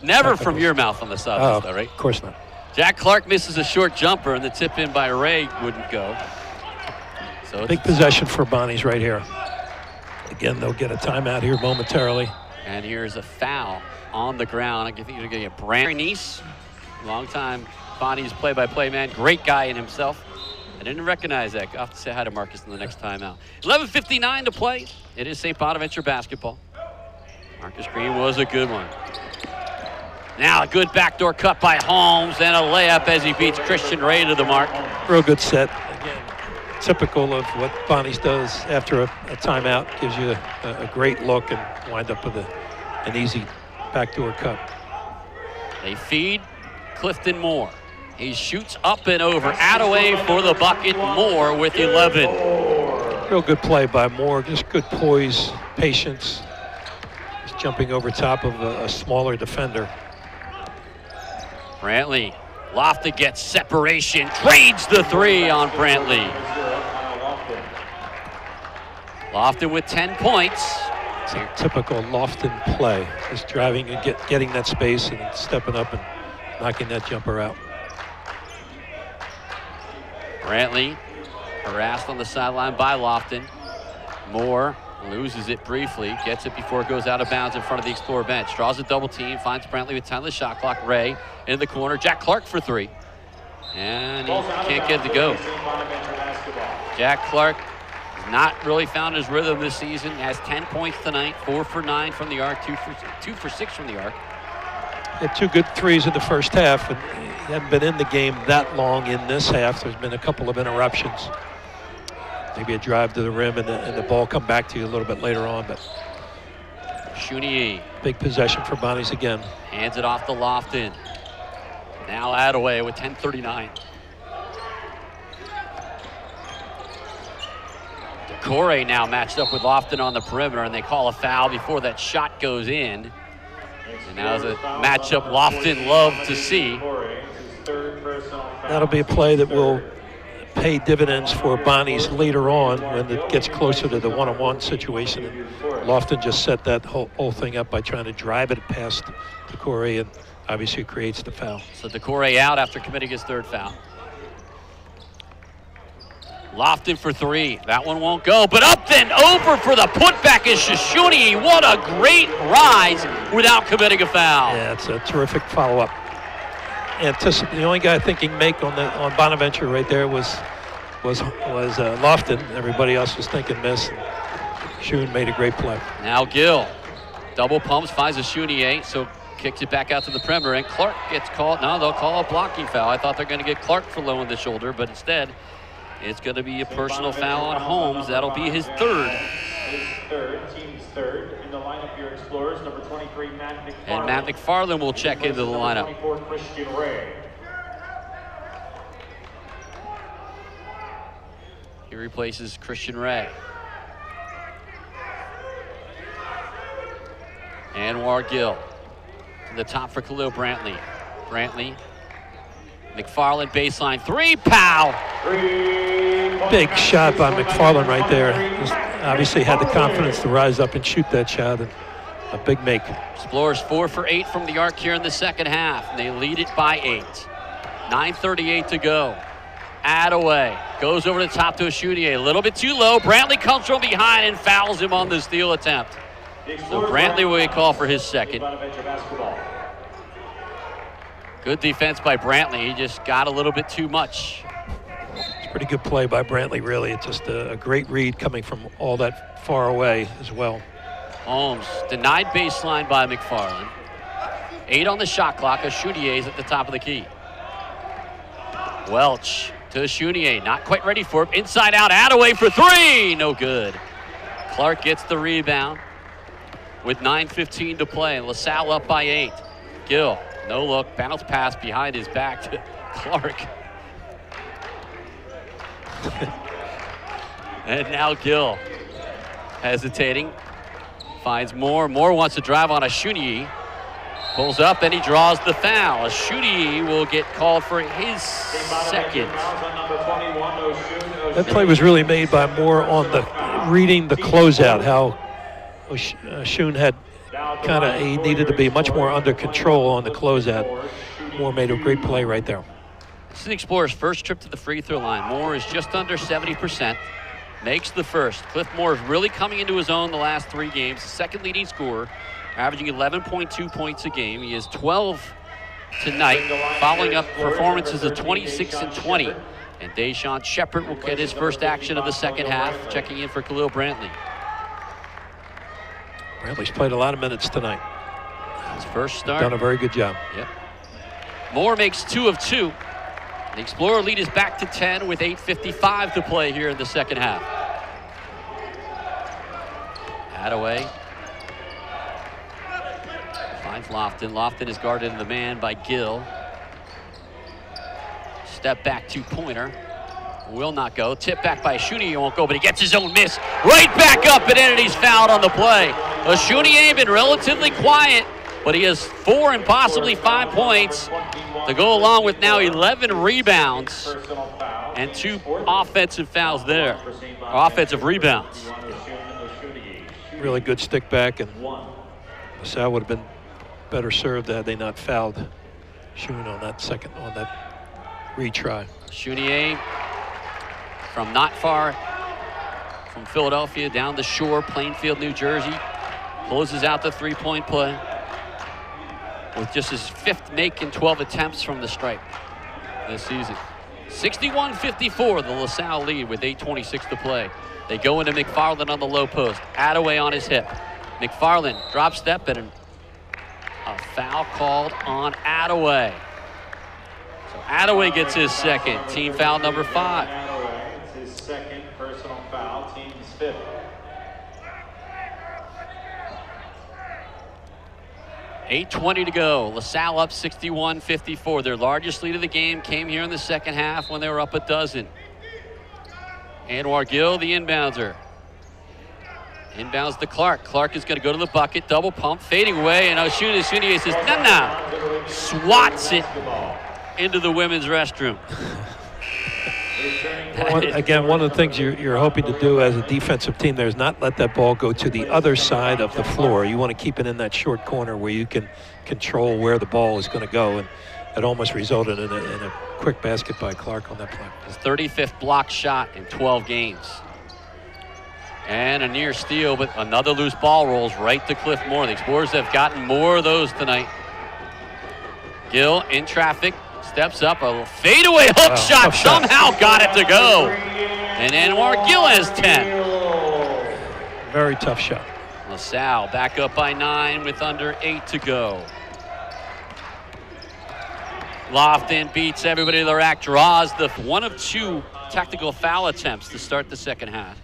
never from your mouth on the side, though, right? Of course not. Jack Clark misses a short jumper, and the tip in by Ray wouldn't go. So big possession for Bonnies right here. Again, they'll get a timeout here momentarily. And here's a foul on the ground. I think you're going to get Brandon Nice, longtime Bonnies play-by-play man, great guy in himself. didn't recognize that. I'll have to say hi to Marcus in the next timeout. 11:59 to play. It is St. Bonaventure basketball. Marcus Green was a good one. Now a good backdoor cut by Holmes and a layup as he beats Christian Ray to the mark. Real good set. Again, typical of what Bonnie's does after a timeout. Gives you a great look and wind up with an easy backdoor cut. They feed Clifton Moore. He shoots up and over. Attaway for the bucket. Moore with 11. Real good play by Moore. Just good poise, patience. Just jumping over top of a smaller defender. Brantley. Lofton gets separation. Trades the three on Brantley. Lofton with 10 points. It's a typical Lofton play. Just driving and getting that space and stepping up and knocking that jumper out. Brantley harassed on the sideline by Lofton. Moore loses it briefly, gets it before it goes out of bounds in front of the Explorer bench. Draws a double team, finds Brantley with time of the shot clock. Ray in the corner. Jack Clark for three. And he can't get it to go. Jack Clark has not really found his rhythm this season. Has 10 points tonight, 4 for 9 from the arc, 2 for 6 from the arc. Had 2 good threes in the first half, and he hadn't been in the game that long in this half. There's been a couple of interruptions. Maybe a drive to the rim and the ball come back to you a little bit later on, but Shunier. Big possession for Bonnies again. Hands it off to Lofton. Now Attaway with 10:39. Decore now matched up with Lofton on the perimeter, and they call a foul before that shot goes in. And now it's a matchup Lofton loved to see. That'll be a play that will pay dividends for Bonnies later on when it gets closer to the one-on-one situation. And Lofton just set that whole thing up by trying to drive it past Decore, and obviously creates the foul. So Decore out after committing his third foul. Lofton for three. That one won't go, but up and over for the putback is Shishuni. What a great rise without committing a foul. Yeah, it's a terrific follow-up. The only guy thinking make on Bonaventure right there was Lofton. Everybody else was thinking miss. Shun made a great play. Now Gill. Double pumps, finds a Shunier, so kicks it back out to the perimeter, and Clark gets called. No, they'll call a blocking foul. I thought they're going to get Clark for low in the shoulder, but instead, it's going to be a personal foul on Holmes. That'll be his third. Team's third. In the lineup here, Explorers, number 23, Matt McFarland. And Matt McFarland will check into the lineup. 24, Christian Ray. He replaces Christian Ray. Anwar Gill to the top for Khalil Brantley. Brantley, McFarland baseline three, pow! Big shot by McFarland right there. Just obviously had the confidence to rise up and shoot that shot, and a big make. Explorers 4 for 8 from the arc here in the second half, and they lead it by 8. 9:38 to go. Attaway goes over the top to a Shunier, a little bit too low. Brantley comes from behind and fouls him on the steal attempt. So Brantley will call for his second. Good defense by Brantley. He just got a little bit too much. It's a pretty good play by Brantley, really. It's just a great read coming from all that far away as well. Holmes denied baseline by McFarland. 8 on the shot clock. A Shunier's at the top of the key. Welch to Shunier, not quite ready for it. Inside out, Attaway for three. No good. Clark gets the rebound with 9:15 to play. LaSalle up by 8. Gill, no look, bounce pass behind his back to Clark. And now Gill hesitating, finds Moore. Moore wants to drive on a Shunier. Pulls up and he draws the foul. A Shunier will get called for his second. That play was really made by Moore on the reading the closeout, how Shun had he needed to be much more under control on the closeout. Moore made a great play right there. This is the Explorers' first trip to the free throw line. Moore is just under 70%, makes the first. Cliff Moore is really coming into his own the last 3 games, second leading scorer, averaging 11.2 points a game. He has 12 tonight, following up performances of 26 and 20. And Deshaun Shepard will get his first action of the second half, checking in for Khalil Brantley. Brantley's played a lot of minutes tonight. His first start. Done a very good job. Yep. Moore makes 2 of 2. The Explorer lead is back to 10 with 8:55 to play here in the second half. Attaway finds Lofton. Lofton is guarded in the man by Gill. Step back 2-pointer. Will not go. Tip back by Ashunier, won't go, but he gets his own miss. Right back up and he's fouled on the play. Ashunier been relatively quiet, but he has 4 and possibly 5 points to go along with now 11 rebounds and 2 offensive fouls there. Offensive rebounds. Really good stick back, and Salle would have been better served had they not fouled Shun on that retry. Ashunier from not far from Philadelphia down the shore, Plainfield, New Jersey, closes out the 3-point play with just his 5th make in 12 attempts from the stripe this season. 61-54, the LaSalle lead with 8:26 to play. They go into McFarland on the low post. Attaway on his hip. McFarland drop step and a foul called on Attaway. So Attaway gets his second. Team foul number 5. It's his second personal foul, team's 5th. 8:20 to go. LaSalle up 61-54. Their largest lead of the game came here in the second half when they were up a dozen. Anwar Gill, the inbounder. Inbounds to Clark. Clark is going to go to the bucket, double pump, fading away, and Ashunier says, nah. Swats it into the women's restroom. One of the things you're hoping to do as a defensive team there is not let that ball go to the other side of the floor. You want to keep it in that short corner where you can control where the ball is going to go, and it almost resulted in a quick basket by Clark on that play. His 35th block shot in 12 games. And a near steal, but another loose ball rolls right to Cliff Moore. The Explorers have gotten more of those tonight. Gill in traffic, steps up, a fadeaway hook shot, somehow got it to go. And Anwar Gill has 10. Very tough shot. LaSalle back up by 9 with under 8 to go. Lofton beats everybody to the rack, draws the 1 of 2 tactical foul attempts to start the second half.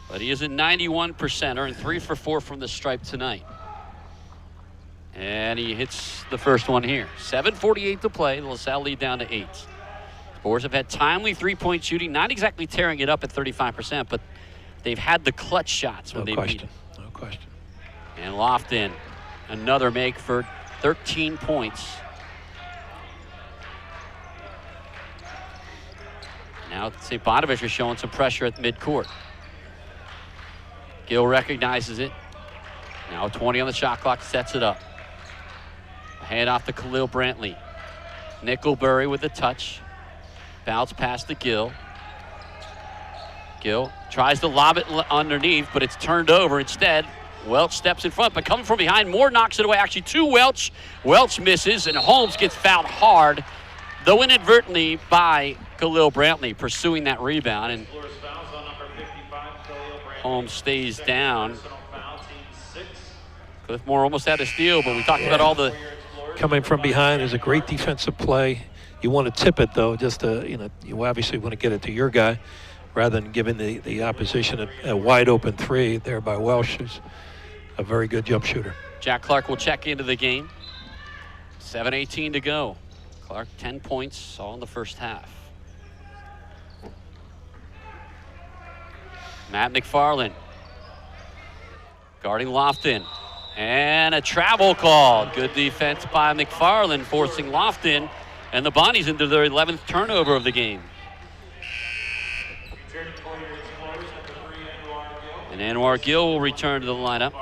But he is at 91%, earned 3 for 4 from the stripe tonight. And he hits the first one here. 7:48 to play. The LaSalle lead down to 8. Spurs have had timely 3-point shooting, not exactly tearing it up at 35%, but they've had the clutch shots when they beat. No question. And Lofton, another make for 13 points. Now St. Bonaventure showing some pressure at midcourt. Gill recognizes it. Now 20 on the shot clock, sets it up. Hand off to Khalil Brantley. Nickelberry with a touch. Bounce past to Gill. Gill tries to lob it underneath, but it's turned over instead. Welch steps in front, but coming from behind, Moore knocks it away. Actually, to Welch. Welch misses, and Holmes gets fouled hard, though inadvertently by Khalil Brantley, pursuing that rebound. And Holmes stays down. Cliff Moore almost had a steal, but we talked about all the... Coming from behind is a great defensive play. You want to tip it, though, just to, you obviously want to get it to your guy rather than giving the opposition a wide open 3 there by Welsh, who's a very good jump shooter. Jack Clark will check into the game. 7:18 to go. Clark, 10 points, all in the first half. Matt McFarland guarding Lofton. And a travel call. Good defense by McFarland, forcing Lofton and the Bonnies into their 11th turnover of the game. And Anwar Gill will return to the lineup.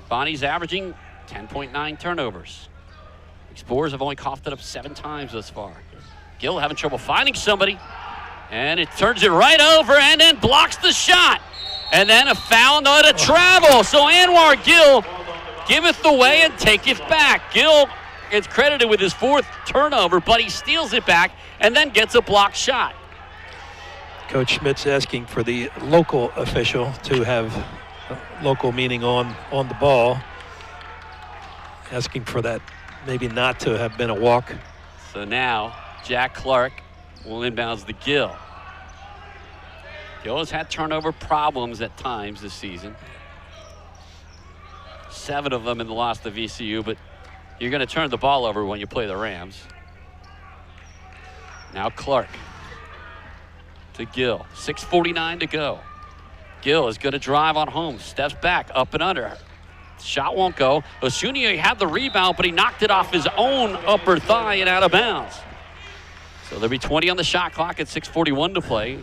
Bonnies averaging 10.9 turnovers. Explorers have only coughed it up 7 times thus far. Gill having trouble finding somebody. And it turns it right over and then blocks the shot. And then a foul, not a travel. So Anwar Gill giveth the way and taketh back. Gill gets credited with his 4th turnover, but he steals it back and then gets a blocked shot. Coach Schmidt's asking for the local official to have, local meaning on the ball, asking for that maybe not to have been a walk. So now Jack Clark will inbounds the Gill. Gill has had turnover problems at times this season. 7 of them in the loss to VCU, but you're going to turn the ball over when you play the Rams. Now Clark to Gill. 6:49 to go. Gill is going to drive on home. Steps back, up and under. Shot won't go. Osunniyi had the rebound, but he knocked it off his own upper thigh and out of bounds. So there'll be 20 on the shot clock at 6:41 to play.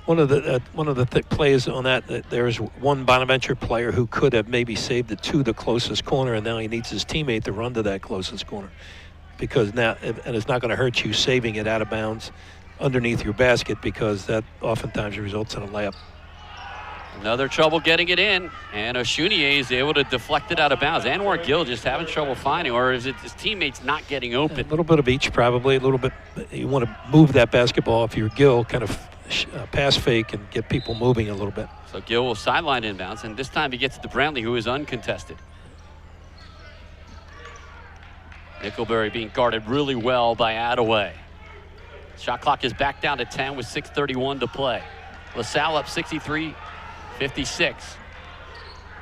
One of the plays on that, there's one Bonaventure player who could have maybe saved it to the closest corner, and now he needs his teammate to run to that closest corner, because now, and it's not going to hurt you saving it out of bounds underneath your basket, because that oftentimes results in a layup. Another trouble getting it in, and Osunniyi is able to deflect it out of bounds. Anwar Gill just having trouble finding, or is it his teammates not getting open? A little bit of each, probably. A little bit. You want to move that basketball if you're Gill, kind of pass fake and get people moving a little bit. So Gill will sideline inbounds, and this time he gets it to Brantley, who is uncontested. Nickelberry being guarded really well by Attaway. Shot clock is back down to 10 with 6:31 to play. LaSalle up 63-56.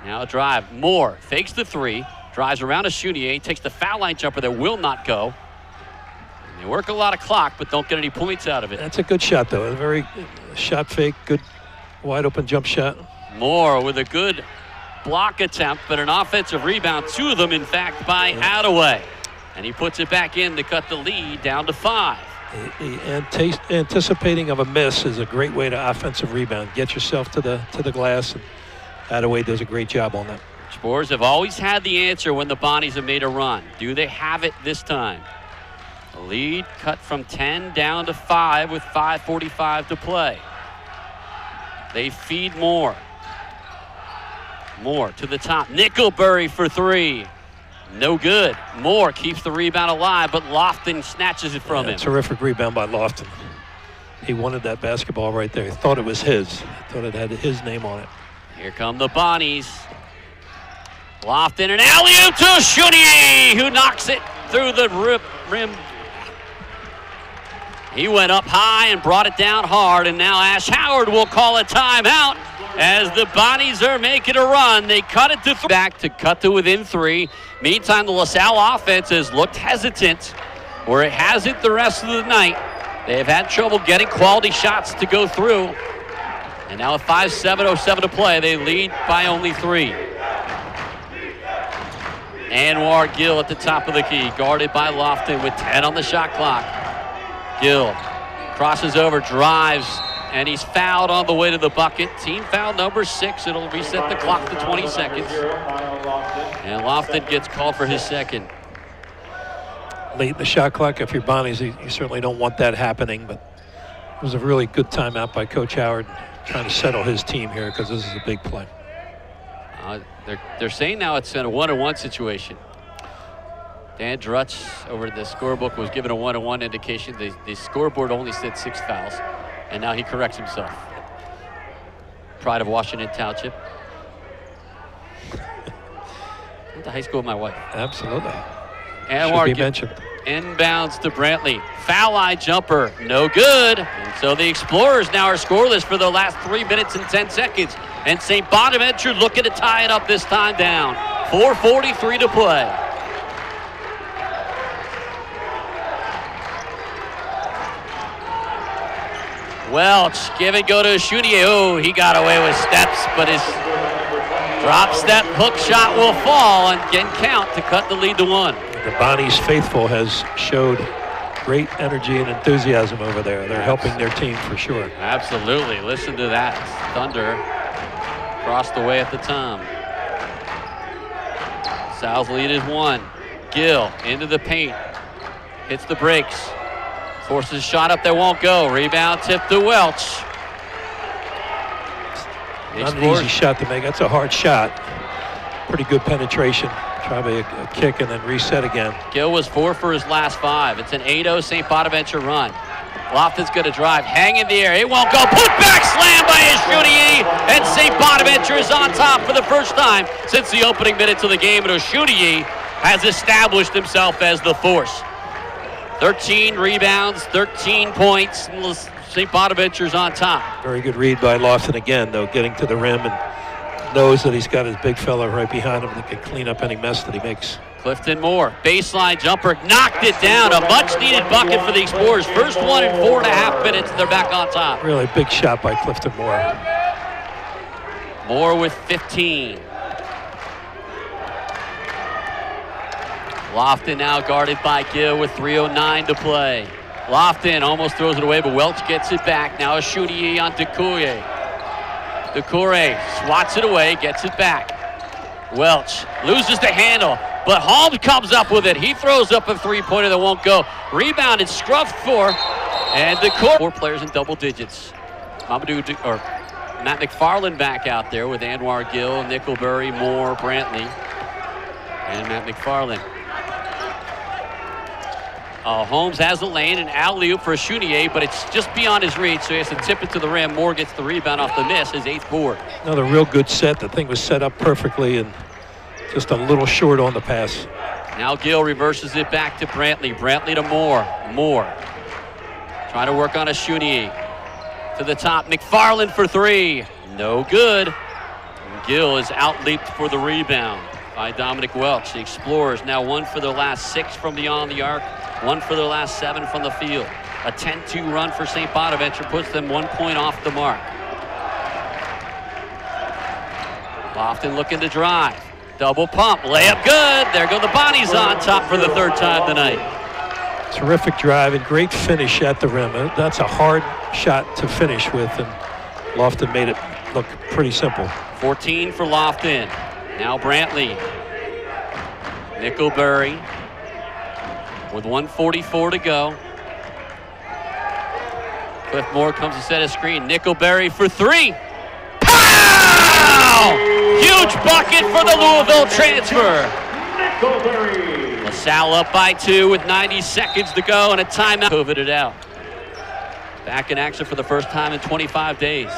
Now a drive. Moore fakes the 3, drives around Osunniyi, takes the foul line jumper that will not go. They work a lot of clock, but don't get any points out of it. That's a good shot, though. A very shot fake, good wide open jump shot. Moore with a good block attempt, but an offensive rebound. 2 of them, in fact, by Attaway. And he puts it back in to cut the lead down to 5. Anticipating of a miss is a great way to offensive rebound. Get yourself to the glass, and Attaway does a great job on that. Spurs have always had the answer when the Bonnies have made a run. Do they have it this time? The lead cut from 10 down to 5 with 5:45 to play. They feed Moore. Moore to the top. Nickelberry for 3. No good. Moore keeps the rebound alive, but Lofton snatches it from him. Terrific rebound by Lofton. He wanted that basketball right there. He thought it was his. He thought it had his name on it. Here come the Bonnies. Lofton and alley-oop to Osunniyi, who knocks it through the rim. He went up high and brought it down hard, and now Ash Howard will call a timeout as the Bonnies are making a run. They cut it to back to cut to within 3. Meantime, the LaSalle offense has looked hesitant, or it hasn't the rest of the night. They have had trouble getting quality shots to go through. And now with 5:07 to play, they lead by only 3. Anwar Gill at the top of the key, guarded by Lofton with 10 on the shot clock. Gill crosses over, drives, and he's fouled on the way to the bucket. Team foul number 6. It'll reset the clock to 20 seconds. And Lofton gets called for his second. Late in the shot clock, if you're Bonnies, you certainly don't want that happening, but it was a really good timeout by Coach Howard, trying to settle his team here, because this is a big play. They're saying now it's in a 1-on-1 situation. Dan Drutch over the scorebook was given a 1-on-1 indication. The scoreboard only said 6 fouls, and now he corrects himself. Pride of Washington Township. Went to high school with my wife. Absolutely. Anwar should be mentioned. Inbounds to Brantley. Foul line jumper, no good. And so the Explorers now are scoreless for the last 3 minutes and 10 seconds. And St. Bonaventure looking to tie it up this time down. 4:43 to play. Welch, give and go to Osunniyi. Oh, he got away with steps, but his drop step hook shot will fall and can count to cut the lead to 1. The Bonnies faithful has showed great energy and enthusiasm over there. They're helping their team for sure. Absolutely. Listen to that thunder across the way at the time. Sal's lead is 1. Gill into the paint. Hits the brakes. Forces a shot up that won't go. Rebound tip to Welch. Not an easy shot to make. That's a hard shot. Pretty good penetration. Probably a kick and then reset again. Gill was 4 for his last 5. It's an 8-0 St. Bonaventure run. Lofton's going to drive, hang in the air. It won't go. Put back slam by Oshuniyi, and St. Bonaventure is on top for the first time since the opening minutes of the game. And Oshuniyi has established himself as the force. 13 rebounds, 13 points. St. Bonaventure's on top. Very good read by Lofton again, though, getting to the rim and knows that he's got his big fella right behind him that can clean up any mess that he makes. Clifton Moore, baseline jumper, knocked it down. A much-needed bucket for the Explorers. First one in 4.5 minutes, they're back on top. Really big shot by Clifton Moore. Moore with 15. Lofton now guarded by Gill with 3:09 to play. Lofton almost throws it away, but Welch gets it back. Now Oshuniyi on Decourier. Decourier swats it away, gets it back. Welch loses the handle, but Holmes comes up with it. He throws up a three-pointer that won't go. Rebounded, scruffed for, and Decourier. 4 players in double digits. Matt McFarland back out there with Anwar Gill, Nickelberry, Moore, Brantley, and Matt McFarland. Holmes has the lane, an alley-oop for Oshuniyi, but it's just beyond his reach, so he has to tip it to the rim. Moore gets the rebound off the miss, his 8th board. Another real good set. The thing was set up perfectly and just a little short on the pass. Now Gill reverses it back to Brantley. Brantley to Moore. Moore trying to work on Oshuniyi. To the top, McFarland for 3. No good. And Gill is out-leaped for the rebound by Dominic Welch. The Explorers now 1 for their last 6 from beyond the arc. 1 for their last 7 from the field. A 10-2 run for St. Bonaventure puts them 1 point off the mark. Lofton looking to drive. Double pump, layup good. There go the Bonnies on top for the 3rd time tonight. Terrific drive and great finish at the rim. That's a hard shot to finish with, and Lofton made it look pretty simple. 14 for Lofton. Now Brantley. Nickelberry with 1:44 to go. Cliff Moore comes to set a screen. Nickelberry for 3. Pow! Huge bucket for the Louisville transfer. LaSalle up by 2 with 90 seconds to go and a timeout. Coveted out. Back in action for the first time in 25 days.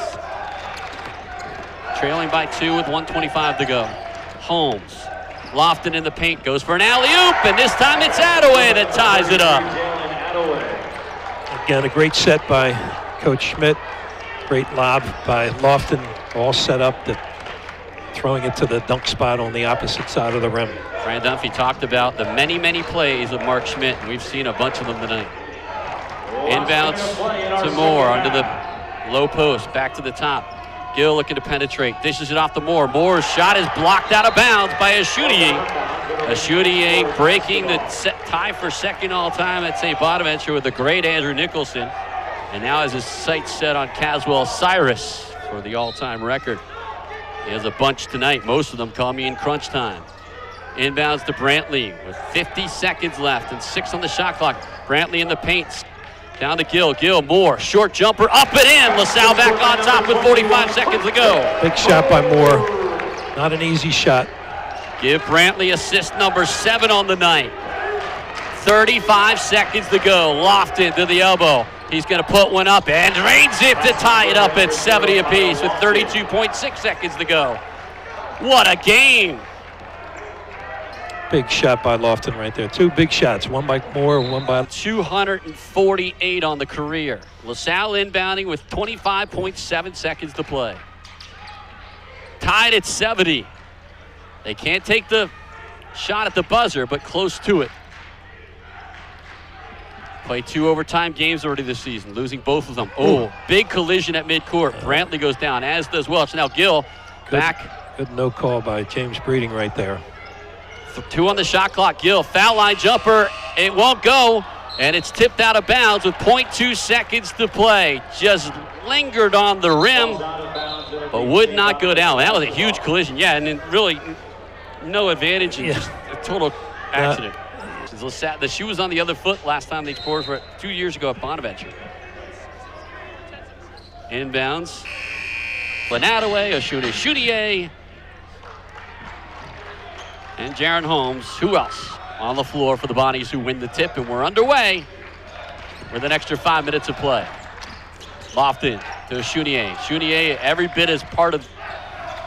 Trailing by 2 with 1:25 to go. Holmes. Lofton in the paint, goes for an alley-oop, and this time it's Attaway that ties it up. Again, a great set by Coach Schmidt. Great lob by Lofton, all set up, throwing it to the dunk spot on the opposite side of the rim. Fran Dunphy talked about the many, many plays of Mark Schmidt, and we've seen a bunch of them tonight. Inbounds to Moore under the low post, back to the top. Gill looking to penetrate, dishes it off to Moore. Moore's shot is blocked out of bounds by Oshuniyi. Oshuniyi breaking the tie for 2nd all-time at St. Bonaventure with the great Andrew Nicholson. And now has his sights set on Caswell Cyrus for the all-time record. He has a bunch tonight, most of them coming in crunch time. Inbounds to Brantley with 50 seconds left and 6 on the shot clock. Brantley in the paint. Down to Gill. Gill, Moore, short jumper, up and in. LaSalle back on top with 45 seconds to go. Big shot by Moore. Not an easy shot. Give Brantley assist number 7 on the night. 35 seconds to go. Lofton to the elbow. He's going to put one up and drains it to tie it up at 70 apiece with 32.6 seconds to go. What a game. Big shot by Lofton right there. 2 big shots, one by Moore, one by... 248 on the career. LaSalle inbounding with 25.7 seconds to play. Tied at 70. They can't take the shot at the buzzer, but close to it. Played 2 overtime games already this season, losing both of them. Oh, big collision at midcourt. Brantley goes down, as does Welch. Now Gill back. Good no call by James Breeding right there. 2 on the shot clock. Gill, foul line jumper. It won't go, and it's tipped out of bounds with 0.2 seconds to play. Just lingered on the rim, but would not go down. That was a huge collision. Yeah, and then really no advantage and just a total accident. The shoe was on the other foot last time the Explorers were 2 years ago at Bonaventure. Inbounds. Attaway, Oshuniyi. And Jaron Holmes, who else? On the floor for the Bonnies, who win the tip, and we're underway with an extra 5 minutes of play. Lofton to Chounier. Chounier, every bit as part of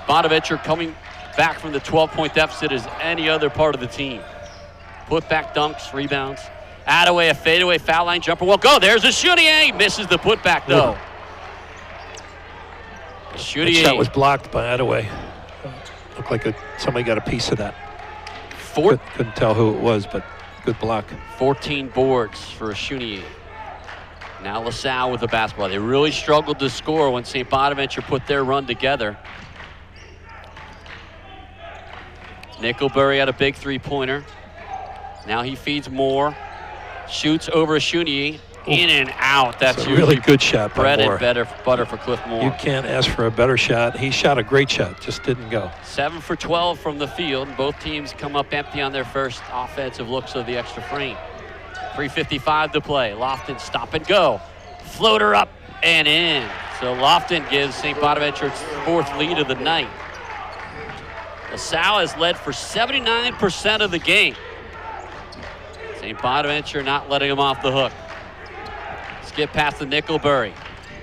Bonaventure coming back from the 12-point deficit as any other part of the team. Put back dunks, rebounds. Attaway, a fadeaway, foul line jumper won't go. There's a Chounier. Misses the putback, though. Chounier. That shot was blocked by Attaway. Looked like somebody got a piece of that. Couldn't tell who it was, but good block. 14 boards for Chounier. Now LaSalle with the basketball. They really struggled to score when St. Bonaventure put their run together. Nickelberry had a big three-pointer. Now he feeds Moore. Shoots over Chounier. In and out. That's a really good shot by bread Moore. and butter for Cliff Moore. You can't ask for a better shot. He shot a great shot, just didn't go. 7 for 12 from the field. Both teams come up empty on their first offensive looks of the extra frame. 3:55 to play. Lofton stop and go. Floater up and in. So Lofton gives St. Bonaventure its 4th lead of the night. LaSalle has led for 79% of the game. St. Bonaventure not letting him off the hook. Skip past the Nickelberry.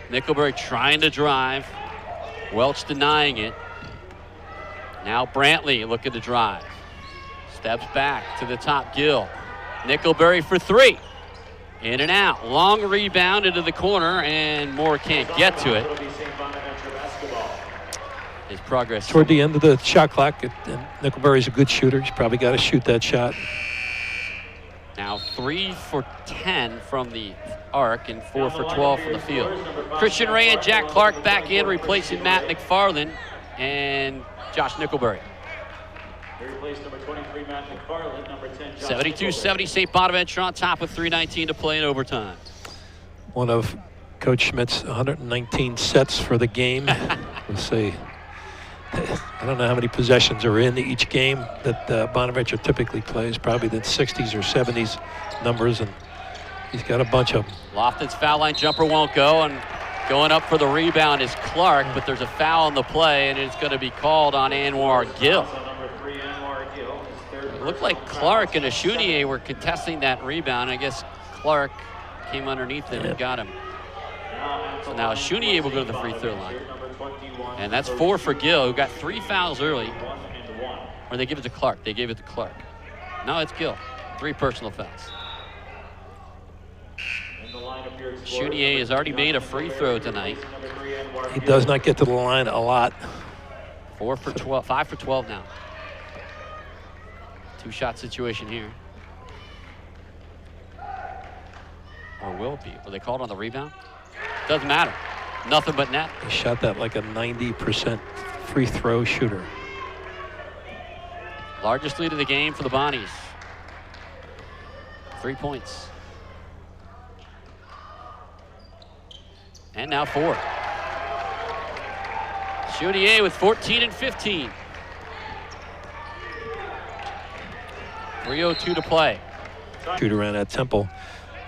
Nickelberry trying to drive. Welch denying it. Now Brantley looking to drive. Steps back to the top, Gill. Nickelberry for 3. In and out. Long rebound into the corner, and Moore can't get to it. His progress. Toward the end of the shot clock, Nickelberry's a good shooter. He's probably got to shoot that shot. Now 3 for 10 from the arc and 4 for 12 from the field. Christian Ray and Jack Clark back in, replacing Matt McFarland and Josh Nickelberry. 72-70, St. Bonaventure on top with 3:19 to play in overtime. One of Coach Schmidt's 119 sets for the game. We'll see. I don't know how many possessions are in each game that Bonaventure typically plays, probably the 60s or 70s numbers, and he's got a bunch of them. Lofton's foul line jumper won't go, and going up for the rebound is Clark, but there's a foul on the play, and it's going to be called on Anwar Gill. It looked like Clark and Chounier were contesting that rebound. I guess Clark came underneath him and got him. So now Chounier will go to the free throw line. And that's 4 for Gill, who got 3 fouls early. Or they give it to Clark. They gave it to Clark. No, it's Gill. 3 personal fouls. Chounier has already made a free throw tonight. He does not get to the line a lot. 4 for 12, 5 for 12 now. 2-shot situation here. Or will it be? Were they called on the rebound? Doesn't matter. Nothing but net. He shot that like a 90% free throw shooter. Largest lead of the game for the Bonnies. 3 points. And now 4. Chounier with 14 and 15. 3:02 to play. Shoot around at Temple,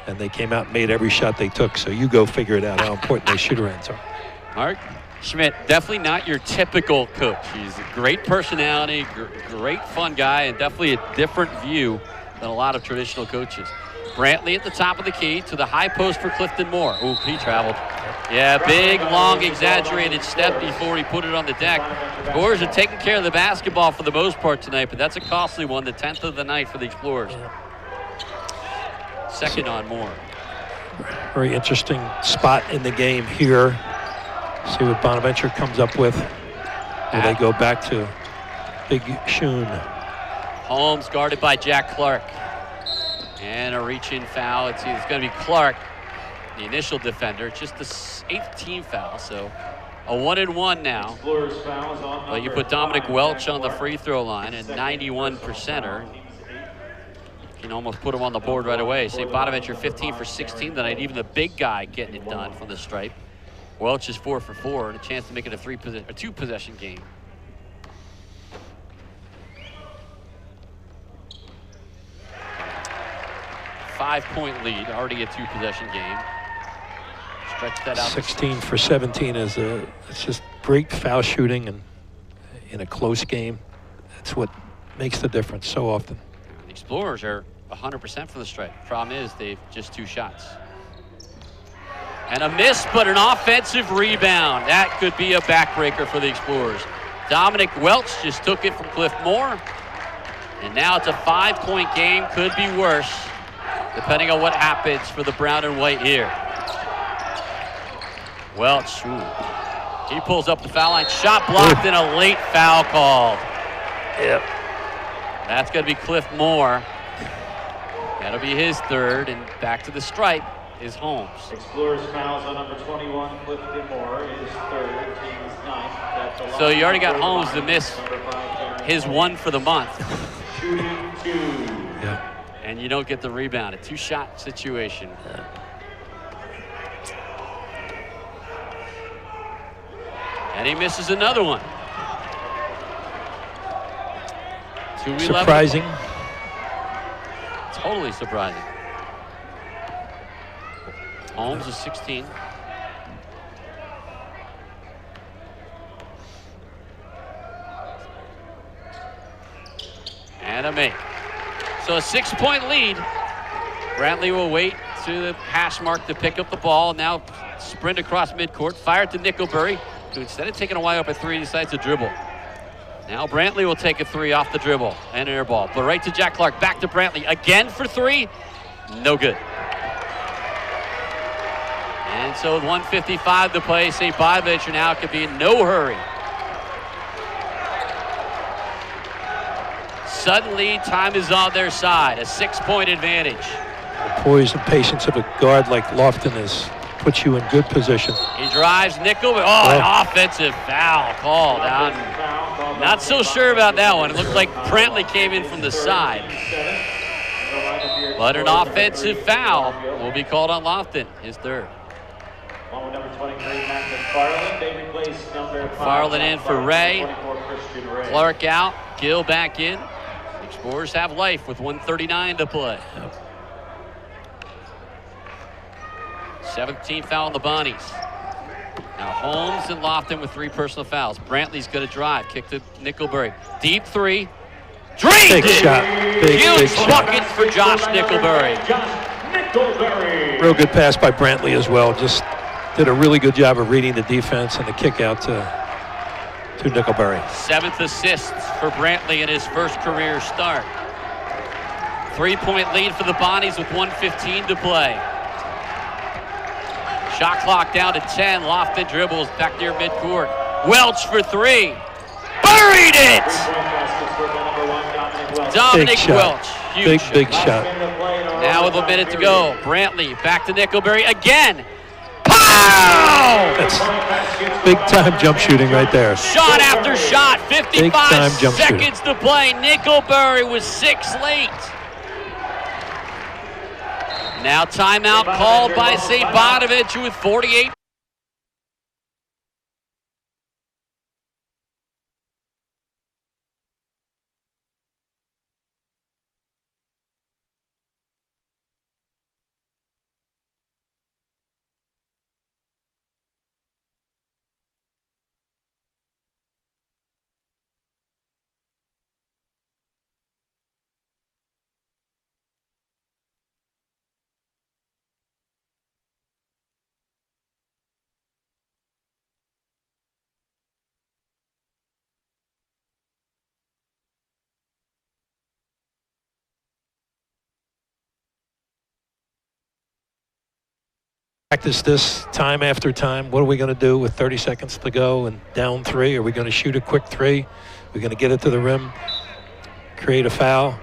and they came out and made every shot they took. So you go figure it out how important those shoot arounds are. Mark Schmidt, definitely not your typical coach. He's a great personality, great fun guy, and definitely a different view than a lot of traditional coaches. Brantley at the top of the key to the high post for Clifton Moore. Ooh, he traveled. Yeah, big, long, exaggerated step before he put it on the deck. Explorers are taking care of the basketball for the most part tonight, but that's a costly one, the 10th of the night for the Explorers. Second on Moore. Very interesting spot in the game here. See what Bonaventure comes up with. Will they go back to Big Shoon? Holmes guarded by Jack Clark. And a reach-in foul. It's going to be Clark, the initial defender. It's just the 8th team foul, so a 1-and-1 now. But you put Dominic Welch on the free throw line, and 91%er. You can almost put him on the board right away. St. Bonaventure 15 for 16 tonight. Even the big guy getting it done from the stripe. Welch is 4 for 4, and a chance to make it a 2-possession game. Five-point lead, already a 2-possession game. Stretch that out. 16 for 17 is it's just great foul shooting, and in a close game, that's what makes the difference so often. The Explorers are 100% from the stripe. Problem is they've just 2 shots. And a miss, but an offensive rebound. That could be a backbreaker for the Explorers. Dominic Welch just took it from Cliff Moore. And now it's a 5-point game. Could be worse, depending on what happens for the brown and white here. Welch, he pulls up the foul line. Shot blocked and a late foul called. Yep. That's going to be Cliff Moore. That'll be his 3rd, and back to the stripe is Holmes. Explorers fouls on number 21, Clifton Moore, his 3rd, team's 9th. So you already got Holmes to miss his 1 for the month. 2-2. Yeah. And you don't get the rebound. A 2-shot situation. And he misses another one. Surprising. Totally surprising. Holmes is 16. And a make. So a 6-point lead. Brantley will wait to the hash mark to pick up the ball. Now sprint across midcourt. Fire to Nickelberry, who instead of taking a wide open 3, decides to dribble. Now Brantley will take a 3 off the dribble and an air ball. But right to Jack Clark, back to Brantley. Again for 3. No good. And so with 1:55 to play, St. Bonaventure now could be in no hurry. Suddenly, time is on their side. A 6-point advantage. The poise and patience of a guard like Lofton puts you in good position. He drives Nickel. An offensive foul called down. Not so sure about that one. It looked like Brantley came in from the side. But an offensive foul will be called on Lofton, his 3rd. Number 23, Matt McFarland. They replace number 5. Farland in for Ray. 24, Christian Ray. Clark out. Gill back in. The Explorers have life with 1:39 to play. 17th foul on the Bonnies. Now Holmes and Lofton with 3 personal fouls. Brantley's going to drive. Kick to Nickelberry. Deep 3. Drained Big it. shot. Huge Big bucket for Josh Nickelberry. Real good pass by Brantley as well. Just did a really good job of reading the defense and the kick out to Nickelberry. 7th assist for Brantley in his first career start. 3-point lead for the Bonnies with 1:15 to play. Shot clock down to 10. Lofton dribbles back near midcourt. Welch for 3. Buried it! Dominic Welch. Huge. Big shot. Now with a minute to go. Brantley back to Nickelberry again. Pow! That's big time jump shooting right there. Shot after shot. 55 jump seconds to play. Nickelberry was 6 late. Now timeout called by St. Bonaventure with 48. Practice this time after time. What are we going to do with 30 seconds to go and down 3? Are we going to shoot a quick 3? We're going to get it to the rim, create a foul.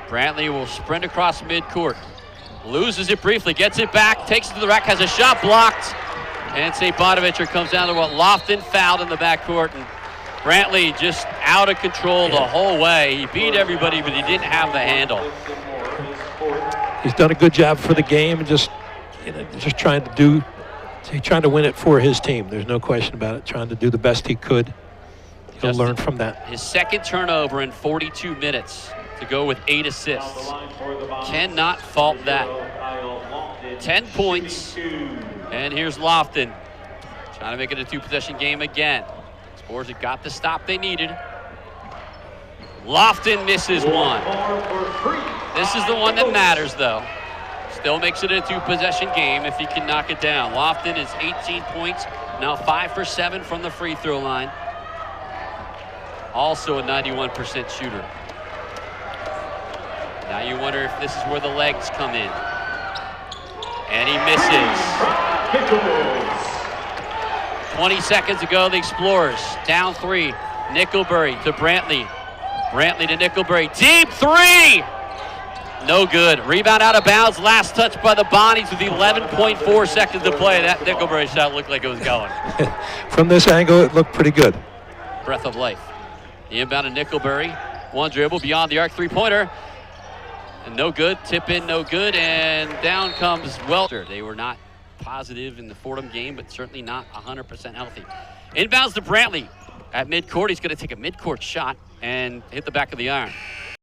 Brantley will sprint across midcourt. Loses it briefly, gets it back, takes it to the rack, has a shot blocked. And St. Bonaventure comes down to what Lofton fouled in the backcourt. And Brantley just out of control the whole way. He beat everybody, but he didn't have the handle. He's done a good job for the game and just trying to win it for his team. There's no question about it. Trying to do the best he could. He'll learn from that. His 2nd turnover in 42 minutes to go with 8 assists. Cannot fault that. 10 points. And here's Lofton trying to make it a 2-possession game again. Explorers have got the stop they needed. Lofton misses one. This is the one that matters, though. Still makes it a 2-possession game if he can knock it down. Lofton is 18 points, now 5 for 7 from the free throw line. Also a 91% shooter. Now you wonder if this is where the legs come in. And he misses. 20 seconds ago, the Explorers down 3. Nickelberry to Brantley. Brantley to Nickelberry. Deep 3! No good. Rebound out of bounds. Last touch by the Bonnies with 11.4 seconds to play. That Nickelberry shot looked like it was going. From this angle, it looked pretty good. Breath of life. The inbound to Nickelberry. One dribble beyond the arc, 3-pointer. And no good. Tip in, no good. And down comes Welter. They were not positive in the Fordham game, but certainly not 100% healthy. Inbounds to Brantley. At midcourt, he's going to take a midcourt shot and hit the back of the iron.